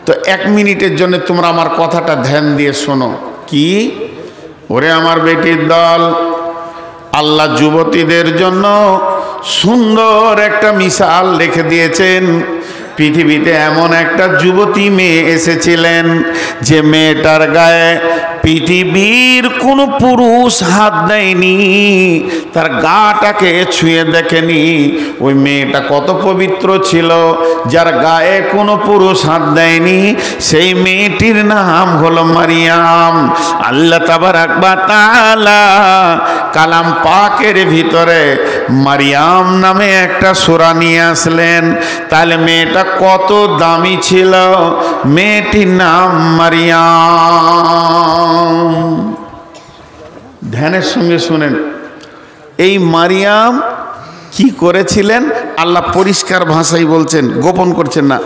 তো 1 মিনিটের জন্য তোমরা আমার কথাটা ধ্যান দিয়ে শোনো। কি? ওরে আমার বেটির দল, আল্লাহ যুবতীদের জন্য সুন্দর একটা মিসাল রেখে দিয়েছেন। পৃথিবীতে এমন একটা যুবতী মেয়ে এসেছিলেন, যে মেয়েটার গায়ে পৃথিবীর কোনো পুরুষ হাত দেয়নি, তার গাটাকে ছুঁয়ে দেখেনি। ওই মেয়েটা কত পবিত্র ছিল, যার গায়ে কোনো পুরুষ হাত দেয়নি। সেই মেয়েটির নাম হলো মারিয়াম। আল্লাহ তাবারাক ওয়া তাআলা কালাম পাকের ভিতরে মারিয়াম নামে একটা সূরা নিয়ে আসলেন। তাহলে মেয়েটা কত দামি ছিল, মেয়েটির নাম মারিয়াম। ধ্যানের সঙ্গে শুনেন, এই মারিয়াম কি করেছিলেন আল্লাহ পরিষ্কার ভাষায় বলছেন, গোপন করছেন না।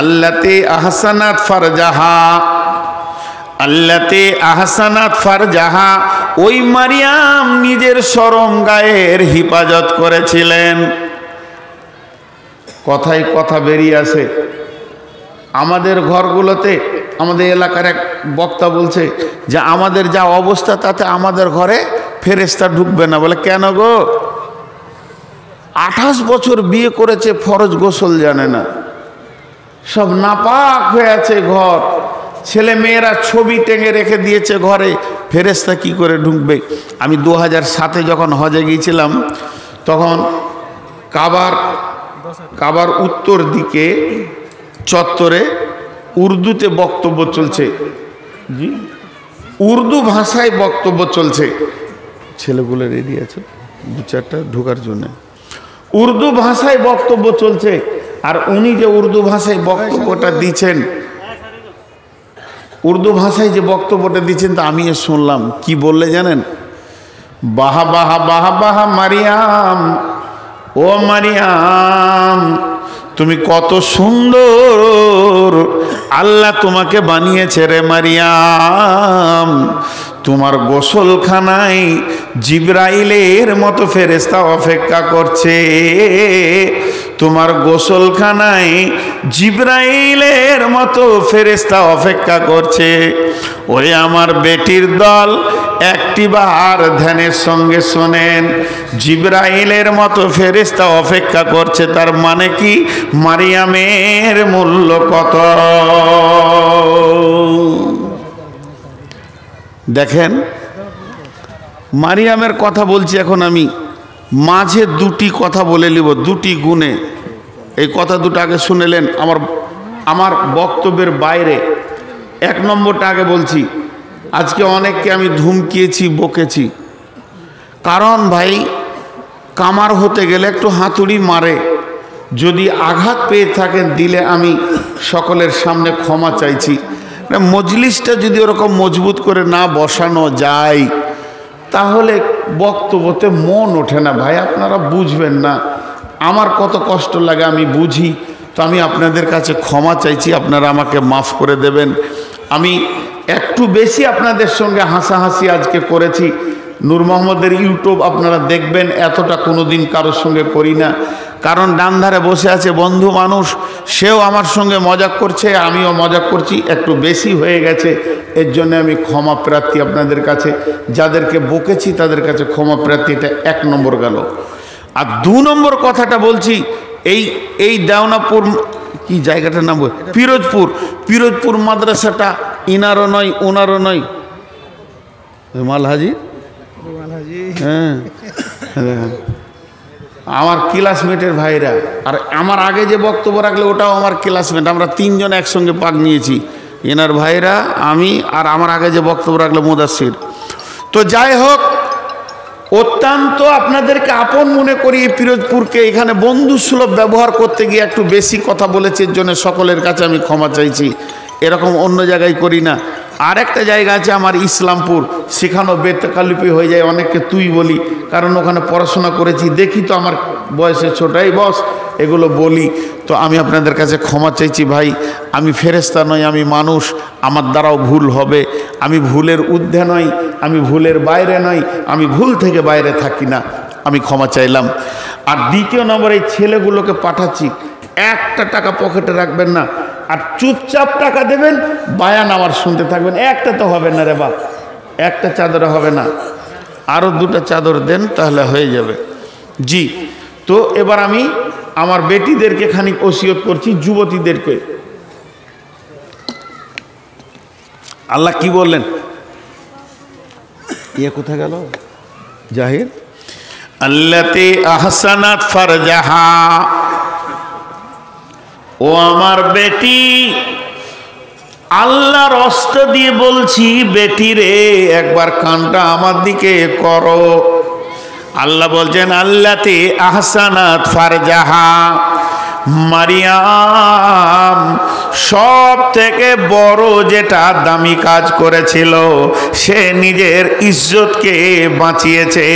আল্লাতী আহসানাত ফারজাহা, আল্লাতী আহসানাত ফারজাহা, ওই মারিয়াম নিজের শরম গায়ের হিফাজত করেছিলেন। কথায় কথা বেরিয়ে আসে। আমাদের ঘরগুলোতে, আমাদের এলাকার এক বক্তা বলছে যে আমাদের যা অবস্থা, তাতে আমাদের ঘরে ফেরেশতা ঢুকবে না। বলে কেন গো? 28 বছর বিয়ে করেছে, ফরজ গোসল জানে না, সব নাপাক হয়ে আছে ঘর, ছেলে মেয়েরা ছবি টেঙে রেখে দিয়েছে ঘরে, ফেরেশতা কি করে ঢুকবে? আমি 2007-এ যখন হজে গিয়েছিলাম, তখন কাবার উত্তর দিকে চত্বরে উর্দুতে বক্তব্য চলছে। জি, উর্দু ভাষায় বক্তব্য চলছে। ছেলেগুলো রেডি আছে 2-4টা ঢোকার জন্য। উর্দু ভাষায় বক্তব্য চলছে, আর উনি যে উর্দু ভাষায় বক্তব্যটা দিচ্ছেন, উর্দু ভাষায় যে বক্তব্যটা দিচ্ছেন, তা আমি শুনলাম। কি বললে জানেন? বাহা বাহা বাহা বাহা মারিয়াম, ও মারিয়াম, তুমি কত সুন্দর, আল্লাহ তোমাকে বানিয়েছে রে মারিয়াম। তোমার গোসলখানায় জিবরাইলের মতো ফেরেশতা অপেক্ষা করছে। তোমার গোসলখানায় জিবরাইলের মতো ফেরেশতা অপেক্ষা করছে। ওই আমার বেটির দল, একটিবার ধ্যানের সঙ্গে শোনেন, জিবরাইলের মতো ফেরেশতা অপেক্ষা করছে, তার মানে কি? মারিয়ামের মূল্য কত? দেখেন মারিয়ামের কথা বলছি এখন আমি, মাঝে দুটি কথা বলে নিব, দুটি গুণে। এই কথা দুটো আগে শুনেলেন আমার বক্তব্যের বাইরে। এক নম্বরটা আগে বলছি, আজকে অনেককে আমি ধুমকিয়েছি, বকেছি, কারণ ভাই কামার হতে গেলে একটু হাতুড়ি মারে। যদি আঘাত পেয়ে থাকেন দিলে আমি সকলের সামনে ক্ষমা চাইছি। মজলিসটা যদি ওরকম মজবুত করে না বসানো যায় তাহলে বক্তব্যতে মন ওঠে না ভাই, আপনারা বুঝবেন না। আমার কত কষ্ট লাগে আমি বুঝি, তো আমি আপনাদের কাছে ক্ষমা চাইছি, আপনারা আমাকে মাফ করে দেবেন। আমি একটু বেশি আপনাদের সঙ্গে হাসাহাসি আজকে করেছি। নূর মোহাম্মদের ইউটিউব আপনারা দেখবেন, এতটা কোনোদিন কারোর সঙ্গে করি না। কারণ ডান ধারে বসে আছে বন্ধু মানুষ, সেও আমার সঙ্গে মজাক করছে, আমিও মজাক করছি, একটু বেশি হয়ে গেছে। এর জন্য আমি ক্ষমা প্রার্থী আপনাদের কাছে, যাদেরকে বকেছি তাদের কাছে ক্ষমা প্রার্থী। এটা এক নম্বর গেল। আর দু নম্বর কথাটা বলছি, এই দেওনাপুর কি জায়গাটার নাম, পিরোজপুর মাদ্রাসাটা ইনারও নয় ওনারও নয়, মালহাজি, হ্যাঁ আমার ক্লাসমেটের ভাইরা। আর আমার আগে যে বক্তব্য রাখলে ওটাও আমার ক্লাসমেট, আমরা তিনজন একসঙ্গে পাক নিয়েছি, এনার ভাইরা, আমি, আর আমার আগে যে বক্তব্য রাখলে মুদাসির। তো যাই হোক, অত্যন্ত আপনাদেরকে আপন মনে করি এই পিরোজপুরকে। এখানে বন্ধু সুলভ ব্যবহার করতে গিয়ে একটু বেশি কথা বলেছে, এর জন্য সকলের কাছে আমি ক্ষমা চাইছি। এরকম অন্য জায়গায় করি না। আর একটা জায়গা আছে আমার ইসলামপুর, সেখানেও বেতকালিপি হয়ে যায়, অনেককে তুই বলি, কারণ ওখানে পড়াশোনা করেছি, দেখি তো আমার বয়সে ছোটাই বস, এগুলো বলি। তো আমি আপনাদের কাছে ক্ষমা চাইছি ভাই, আমি ফেরেশতা নই, আমি মানুষ, আমার দ্বারাও ভুল হবে। আমি ভুলের ঊর্ধ্বে নই, আমি ভুলের বাইরে নই, আমি ভুল থেকে বাইরে থাকি না, আমি ক্ষমা চাইলাম। আর দ্বিতীয় নম্বর, এই ছেলেগুলোকে পাঠাচ্ছি, একটা টাকা পকেটে রাখবেন না, আর চুপচাপ টাকা দেবেন, বায়ান আমার শুনতে থাকবেন। একটা তো হবে না রে বাপ, একটা চাদরে হবে না, আরও দুটো চাদর দেন তাহলে হয়ে যাবে। জি, তো এবার আমি আমার বেটিদেরকে খানিক ওসিয়ত করছি, যুবতীদেরকে। আল্লাহ কি বললেন, ইয়ে কোথায় গেল জাহির, আল্লাতি আহসানাত ফারজাহা, ও আমার বেটি, আল্লাহর অস্ত্র দিয়ে বলছি, বেটি রে একবার কানটা আমার দিকে করো। আল্লাহ বলছেন আল্লাতি আহসানাত ফারজাহা, মারিয়াম সব থেকে বড় যেটা দামি কাজ করেছিল, সে নিজের ইজ্জতকে বাঁচিয়েছে।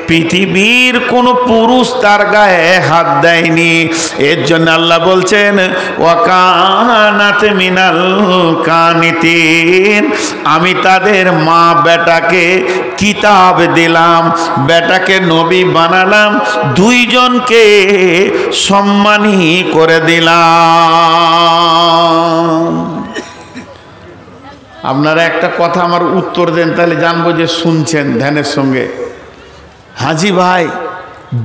পৃথিবীর কোনো পুরুষ তার গায়ে হাত দেয়নি। এর জন্য আল্লাহ বলছেন ওয়াকানাত মিনাল কানিতিন, আমি তাদের মা বেটাকে কিতাব দিলাম, বেটাকে নবী বানালাম, দুইজনকে সম্মানী করে দিলাম। আপনারা একটা কথা আমার উত্তর দেন, তাহলে জানবো যে শুনছেন ধ্যানের সঙ্গে। হাজি ভাই,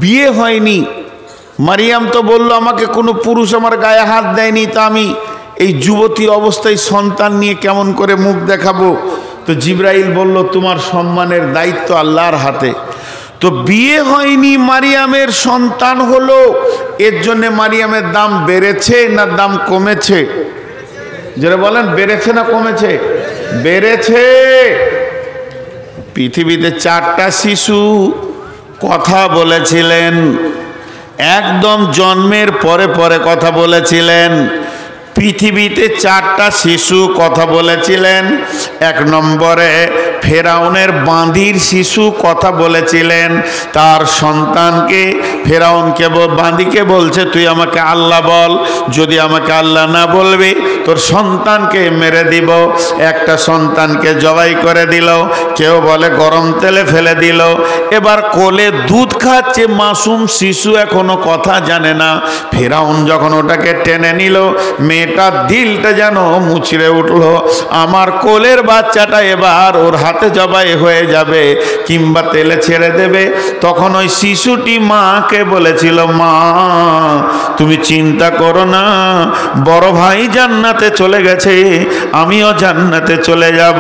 বিয়ে হয়নি, মারিয়াম তো বলল আমাকে কোনো পুরুষ আমার গায়ে হাত দেয়নি, তা আমি এই যুবতী অবস্থায় সন্তান নিয়ে কেমন করে মুখ দেখাবো? তো জিবরাইল বলল তোমার সম্মানের দায়িত্ব আল্লাহর হাতে। তো বিয়ে হয়নি, মারিয়ামের সন্তান হলো, এর জন্য মারিয়ামের দাম বেড়েছে না দাম কমেছে? যারা বলেন বেড়েছে না কমেছে? বেড়েছে। পৃথিবীতে 4টা শিশু কথা বলেছিলেন, একদম জন্মের পরে পরে কথা বলেছিলেন। পৃথিবীতে 4টা শিশু কথা বলেছিলেন। 1 নম্বরে ফেরাউনের বাঁদির শিশু কথা বলেছিলেন, তার সন্তানকে ফেরাউনকে বাঁদিকে বলছে তুই আমাকে আল্লাহ বল, যদি আমাকে আল্লাহ না বলবি তোর সন্তানকে মেরে দিব। একটা সন্তানকে জবাই করে দিল, কেউ বলে গরম তেলে ফেলে দিল। এবার কোলে দুধ খাচ্ছে মাসুম শিশু, এখনো কথা জানে না। ফেরাউন যখন ওটাকে টেনে নিল, মেয়েটার দিলটা যেন মুচড়ে উঠলো, আমার কোলের বাচ্চাটা এবার ওর হাতে জবাই হয়ে যাবে কিংবা তেলে ছেড়ে দেবে। তখন ওই শিশুটি মাকে বলেছিল, মা তুমি চিন্তা করো না, বড় ভাই জান্নাত জান্নাতে চলে গেছে, আমিও জান্নাতে চলে যাব।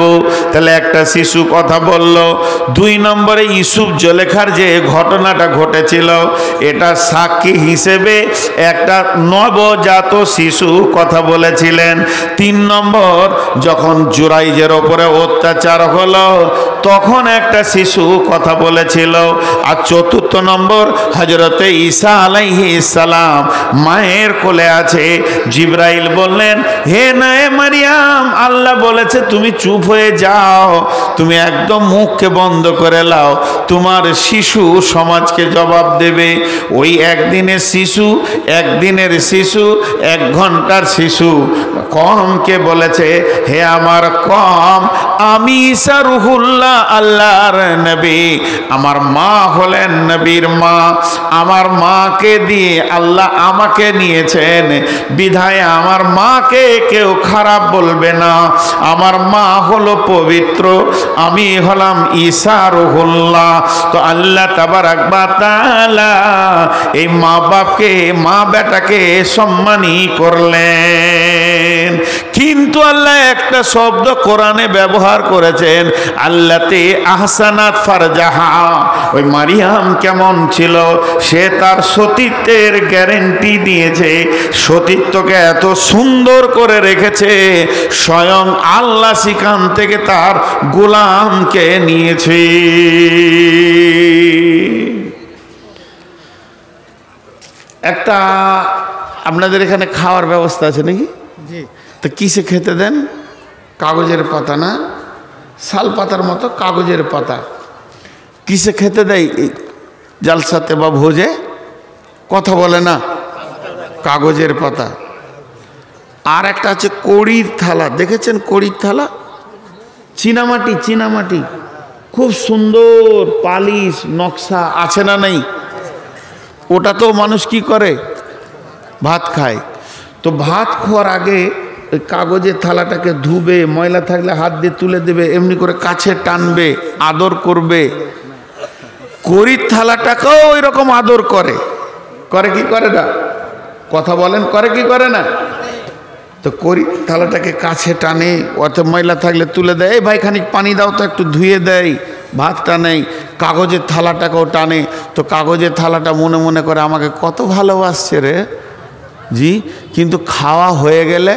তাহলে একটা শিশু কথা বলল। 2 নম্বরে ইউসুফ জুলেখার যে ঘটনাটা ঘটেছিল, এটা সাক্ষী হিসেবে একটা নবজাত শিশু কথা বলেছিলেন। 3 নম্বর যখন জুরাইজের ওপরে অত্যাচার হলো, তখন একটা শিশু কথা বলেছিল। আর 4 নম্বর হযরতে ঈসা আলাইহিস সালাম মায়ের কোলে আছে। জিবরাইল বললেন, হে নয়ে মারিয়াম, আল্লাহ বলেছে তুমি চুপ হয়ে যাও, তুমি একদম মুখকে বন্ধ করে লাও, তোমার শিশু সমাজকে জবাব দেবে। ওই একদিনের শিশু, 1 ঘন্টার শিশু কমকে বলেছে, হে আমার কম, আমি ঈসা রুহুল্লাহ, আল্লাহর নবী। আমার মা হলেন নবীর মা। আমার মাকে দিয়ে আল্লাহ আমাকে নিয়েছেন, বিধায় আমার মাকে কেউ খারাপ বলবে না। আমার মা হলো পবিত্র, আমি হলাম ঈসা রুহুল্লাহ। তো আল্লাহ তাবারাক ওয়া তাআলা এই মা বাপকে, মা বেটাকে সম্মানই করলেন। কিন্তু আল্লাহ একটা শব্দ কোরআনে ব্যবহার করেছেন, আল্লাতে আহসানাত ফারজাহা। ওই মারিয়াম কেমন ছিল, সে তার সতীত্বের গ্যারেন্টি দিয়েছে, সতীত্বকে এত সুন্দর করে রেখেছে, স্বয়ং আল্লাহ সেখান থেকে তার গোলামকে নিয়েছে। একটা আপনাদের এখানে খাওয়ার ব্যবস্থা আছে নাকি? জি। তো কিসে খেতে দেন? কাগজের পাতা না, শাল পাতার মতো কাগজের পাতা। কিসে খেতে দেয় জালসাতে বা ভোজে? কথা বলে না, কাগজের পাতা। আর একটা আছে কড়ির থালা, দেখেছেন কড়ির থালা? চীনামাটি, চীনামাটি, খুব সুন্দর পালিশ নকশা আছে না নেই? ওটা তো মানুষ কি করে, ভাত খায়। তো ভাত খাওয়ার আগে ওই কাগজের থালাটাকে ধুবে, ময়লা থাকলে হাত দিয়ে তুলে দেবে, এমনি করে কাছে টানবে, আদর করবে। কড়ির থালাটাকেও ওই রকম আদর করে। করে কি করে না? কথা বলেন, করে কি করে না? তো কড়ির থালাটাকে কাছে টানে, অত ময়লা থাকলে তুলে দেয়, এই ভাই খানিক পানি দাও তো, একটু ধুয়ে দেয়, ভাতটা নেই। কাগজের থালাটাকেও টানে। তো কাগজের থালাটা মনে মনে করে আমাকে কত ভালোবাসছে রে, জি। কিন্তু খাওয়া হয়ে গেলে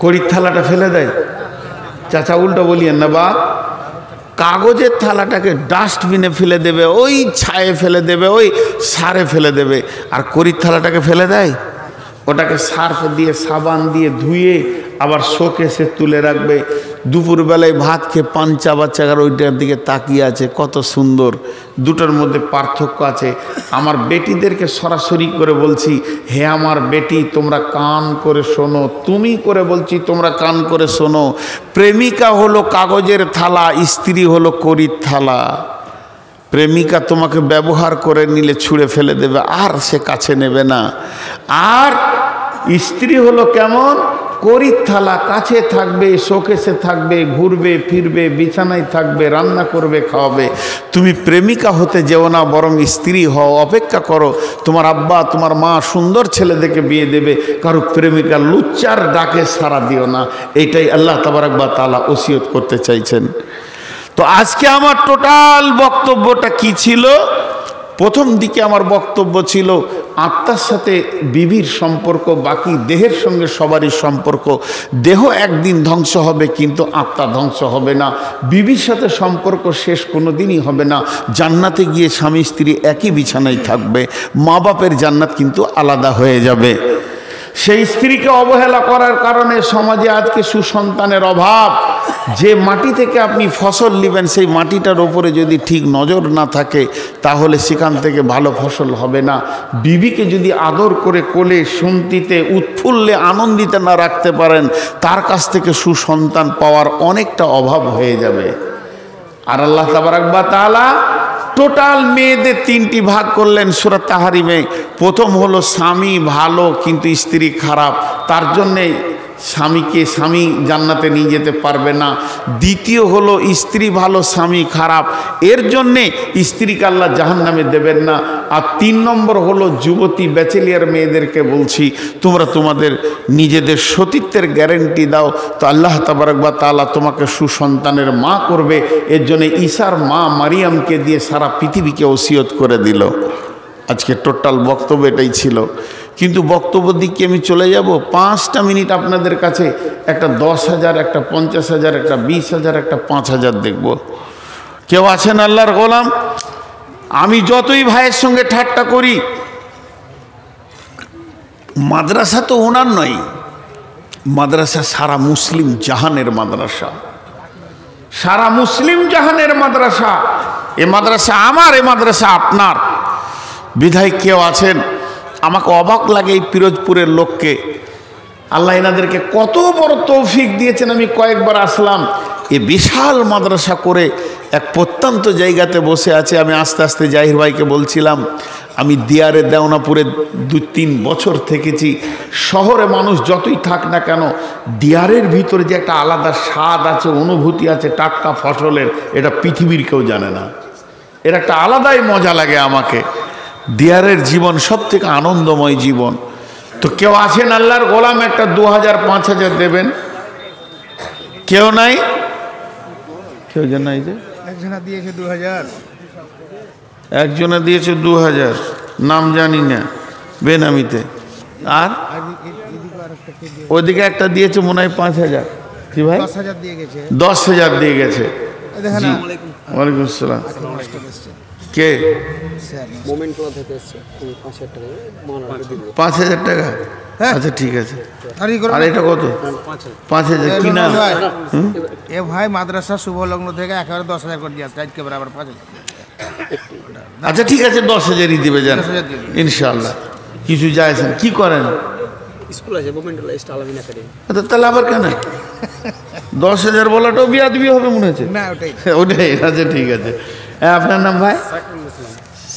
কড়ির থালাটা ফেলে দেয়। চাচা উল্টো বলিয়েন না, বা কাগজের থালাটাকে ডাস্টবিনে ফেলে দেবে, ওই ছায়ে ফেলে দেবে, ওই সারে ফেলে দেবে। আর কড়ির থালাটাকে ফেলে দেয়, ওটাকে সার্ফ দিয়ে সাবান দিয়ে ধুয়ে আবার শোকেসে তুলে রাখবে। দুপুরবেলায় ভাত খেয়ে পাঞ্চা বাচ্চাকার ওইটার দিকে তাকিয়ে আছে, কত সুন্দর। দুটোর মধ্যে পার্থক্য আছে। আমার বেটিদেরকে সরাসরি করে বলছি, হে আমার বেটি, তোমরা কান করে শোনো, তুমি করে বলছি তোমরা কান করে শোনো। প্রেমিকা হলো কাগজের থালা, স্ত্রী হলো কড়ির থালা। প্রেমিকা তোমাকে ব্যবহার করে নিলে ছুঁড়ে ফেলে দেবে, আর সে কাছে নেবে না। আর স্ত্রী হলো কেমন, কড়ির থালা, কাছে থাকবে, শোকেসে থাকবে, ঘুরবে ফিরবে, বিছানায় থাকবে, রান্না করবে, খাওয়াবে। তুমি প্রেমিকা হতে যেও না, বরং স্ত্রী হও। অপেক্ষা করো, তোমার আব্বা তোমার মা সুন্দর ছেলে দেখে বিয়ে দেবে, কারো প্রেমিকা লুচ্চার ডাকে সাড়া দিও না। এইটাই আল্লাহ তাবারক ওয়া তাআলা ওসিয়ত করতে চাইছেন। তো আজকে আমার টোটাল বক্তব্যটা কি ছিল? প্রথম দিকে আমার বক্তব্য ছিল আত্মার সাথে বিবির সম্পর্ক, বাকি দেহের সঙ্গে সবারই সম্পর্ক। দেহ একদিন ধ্বংস হবে, কিন্তু আত্মা ধ্বংস হবে না। বিবির সাথে সম্পর্ক শেষ কোনো দিনই হবে না। জান্নাতে গিয়ে স্বামী স্ত্রী একই বিছানায় থাকবে, মা বাপের জান্নাত কিন্তু আলাদা হয়ে যাবে। সেই স্ত্রীকে অবহেলা করার কারণে সমাজে আজকে সুসন্তানের অভাব। যে মাটি থেকে আপনি ফসল নেবেন, সেই মাটিটার ওপরে যদি ঠিক নজর না থাকে, তাহলে সেখান থেকে ভালো ফসল হবে না। বিবিকে যদি আদর করে কোলে শুনতিতে উৎফুল্লে আনন্দিতে না রাখতে পারেন, তার কাছ থেকে সুসন্তান পাওয়ার অনেকটা অভাব হয়ে যাবে। আর আল্লাহ তাবারক ওয়া তাআলা টোটাল মেয়েদের 3টি ভাগ করলেন সূরা তাহরিমে। প্রথম হলো স্বামী ভালো কিন্তু স্ত্রী খারাপ, তার জন্যে স্বামী জান্নাতে নিয়ে যেতে পারবে না। দ্বিতীয় হলো স্ত্রী ভালো স্বামী খারাপ, এর জন্যে স্ত্রীকে আল্লাহ জাহান্নামে দেবেন না। আর 3 নম্বর হলো যুবতী ব্যাচেলিয়ার মেয়েদেরকে বলছি, তোমরা তোমাদের নিজেদের সতীত্বের গ্যারেন্টি দাও, তো আল্লাহ তাবারক ওয়া তাআলা তোমাকে সুসন্তানের মা করবে। এর জন্য ঈসার মা মারিয়ামকে দিয়ে সারা পৃথিবীকে ওসিয়ত করে দিল। আজকে টোটাল বক্তব্য এটাই ছিল, কিন্তু বক্তব্য দিকে আমি চলে যাব। 5টা মিনিট আপনাদের কাছে একটা 10,000, একটা 50,000, একটা 20,000, একটা 5,000 দেখব। কেউ আছেন আল্লাহর গোলাম? আমি যতই ভাইয়ের সঙ্গে ঠাট্টা করি, মাদ্রাসা তো ওনার নয়, মাদ্রাসা সারা মুসলিম জাহানের মাদ্রাসা, সারা মুসলিম জাহানের মাদ্রাসা। এ মাদ্রাসা আমার, এ মাদ্রাসা আপনার। বিধায় কেউ আছেন, আমাকে অবাক লাগে এই পিরোজপুরের লোককে, আল্লাহ এনাদেরকে কত বড় তৌফিক দিয়েছেন। আমি কয়েকবার আসলাম, এ বিশাল মাদ্রাসা করে এক প্রত্যন্ত জায়গাতে বসে আছে। আমি আস্তে আস্তে জাহির ভাইকে বলছিলাম, আমি দিয়ারে দেওনাপুরে 2-3 বছর থেকেছি। শহরে মানুষ যতই থাক না কেন, দিয়ারের ভিতরে যে একটা আলাদা স্বাদ আছে, অনুভূতি আছে টাটকা ফসলের, এটা পৃথিবীর কেউ জানে না। এর একটা আলাদাই মজা লাগে আমাকে। দিয়ারের জীবন সব থেকে আনন্দময় জীবন। তো কেউ আছেন আল্লাহর গোলাম, একটা 2,000, 5,000 দেবেন? কেউ নাই? কেউ জান নাই? যে একজনা দিয়েছে 2,000, একজনে দিয়েছে 2,000, নাম জানি না, বেনামিতে। আর ওইদিকে একটা দিয়েছে মনে হয় 5,000। কি ভাই? 10,000 দিয়ে গেছে। 10,000 দিয়ে গেছে। জি, ওয়ালাইকুম আসসালাম। কে? মোমেন্টো থেকে এসেছে, 5,000 টাকা 5,000 টাকা? আচ্ছা ঠিক আছে। আর এটা কত? 5,000। কি নাম? এ ভাই মাদ্রাসা শুভ লগ্ন থেকে একেবারে 10,000 করে দিয়ে আসছে, আজকে বরাবর 5,000। আচ্ছা ঠিক আছে, 10,000ই দিবে যান ইনশাআল্লাহ। কিছু যায়ছেন কি করেন? স্কুল আছে মোমেন্টো আলামিন একাডেমি। আচ্ছা তাহলে আবার কেন 10,000 বলাটাও বিয়াদবি হবে মনে হচ্ছে? না ওটাই ওটাই। আচ্ছা ঠিক আছে। আপনার নাম ভাই?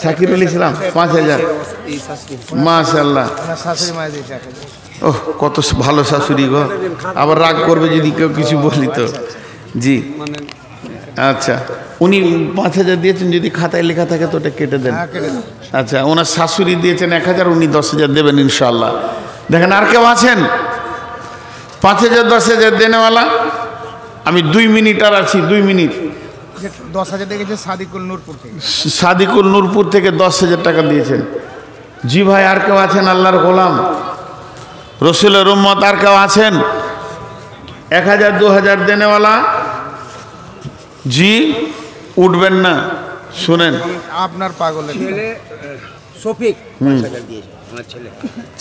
সাকিরুল ইসলাম। 5,000। মাশাআল্লাহ। শাশুড়ি মা দিয়েছে 1,000। ওহ, কত ভালো শাশুড়ি গো। আবার রাগ করবে যদি কেউ কিছু বলি তো। জি আচ্ছা, উনি 5,000 দিয়েছেন, যদি খাতায় লেখা থাকে তো ওটা কেটে দেন। আচ্ছা, ওনার শাশুড়ি দিয়েছেন 1,000, উনি 10,000 দেবেন ইনশাআল্লাহ। দেখেন আর কেউ আছেন 5,000, 10,000 দেনেওয়ালা? আমি 2 মিনিট আর আছি, 2 মিনিট। 10,000 দিয়ে গেছে সাদিকুল নূরপুর থেকে। সাদিকুল নূরপুর থেকে 10,000 টাকা দিয়েছেন। জি ভাই, আর কেউ আছেন আল্লাহর গোলাম, রসুলের উম্মত? আর কেউ আছেন 1,000, 2,000 দেনেওয়ালা? জি উঠবেন না, শুনেন। আপনার পাগলের ছেলে শফিক 5,000 দিয়েছে, আমার ছেলে।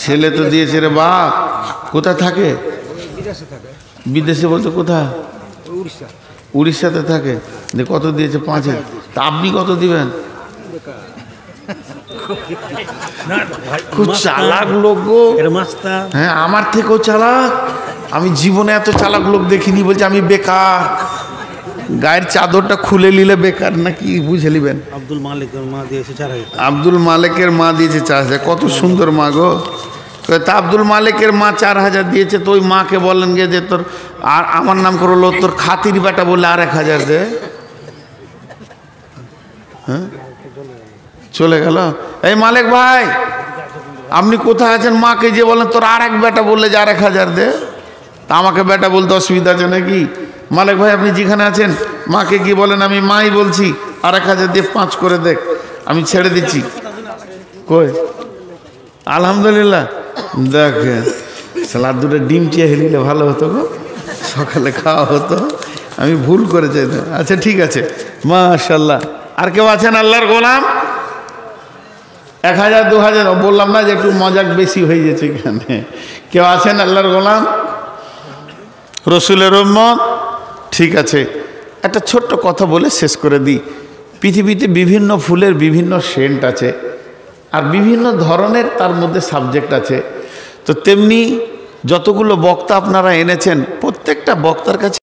ছেলে তো দিয়েছে রে বাপ। কোথায় থাকে? বিদেশে থাকে। বিদেশে বলতে কোথায়? উড়িষ্যা। উড়িষ্যাতে থাকে। কত দিয়েছে? 5,000। তা আপনি কত দিবেন? খুব চালাক লোক গো। হ্যাঁ, আমার থেকেও চালাক। আমি জীবনে এত চালাক লোক দেখিনি। বলছে আমি বেকার, গায়ের চাদরটা খুলে নিলে বেকার নাকি, বুঝে নিবেন। আব্দুল মালিকের মা দিয়েছে 4,000। আব্দুল মালিকের মা দিয়েছে 4,000। কত সুন্দর মা গো। তা আব্দুল মালিকের মা 4,000 দিয়েছে, তো ওই মাকে বলেন গে যে তোর আর আমার নাম করলো, তোর খাতির বেটা বলে আর 1,000 দে। হ্যাঁ, চলে গেল। এই মালিক ভাই, আপনি কোথায় আছেন? মাকে যে বলেন তোর আর এক বেটা বললে যে আর 1,000 দে। তা আমাকে বেটা বলতে অসুবিধা আছে নাকি? মালিক ভাই আপনি যেখানে আছেন মাকে গিয়ে বলেন আমি মাই বলছি, আর 1,000 দিয়ে 5 করে দেখ, আমি ছেড়ে দিচ্ছি। কই? আলহামদুলিল্লাহ। দেখেন সালাদ 2টা ডিম চেয়ে হেলিলে ভালো হতো গো, সকালে খাওয়া হতো। আমি ভুল করে চাইতাম। আচ্ছা ঠিক আছে, মাশাআল্লাহ। আর কেউ আছেন আল্লাহর গোলাম? 1,000, 2,000 বললাম না যে একটু মজাক বেশি হয়ে গেছে এখানে। কেউ আছেন আল্লাহর গোলাম, রসুলের উম্মত? ঠিক আছে, একটা ছোট্ট কথা বলে শেষ করে দিই। পৃথিবীতে বিভিন্ন ফুলের বিভিন্ন সেন্ট আছে, আর বিভিন্ন ধরনের তার মধ্যে সাবজেক্ট আছে। তো তেমনি যতগুলো বক্তা আপনারা এনেছেন, প্রত্যেকটা বক্তার কাছে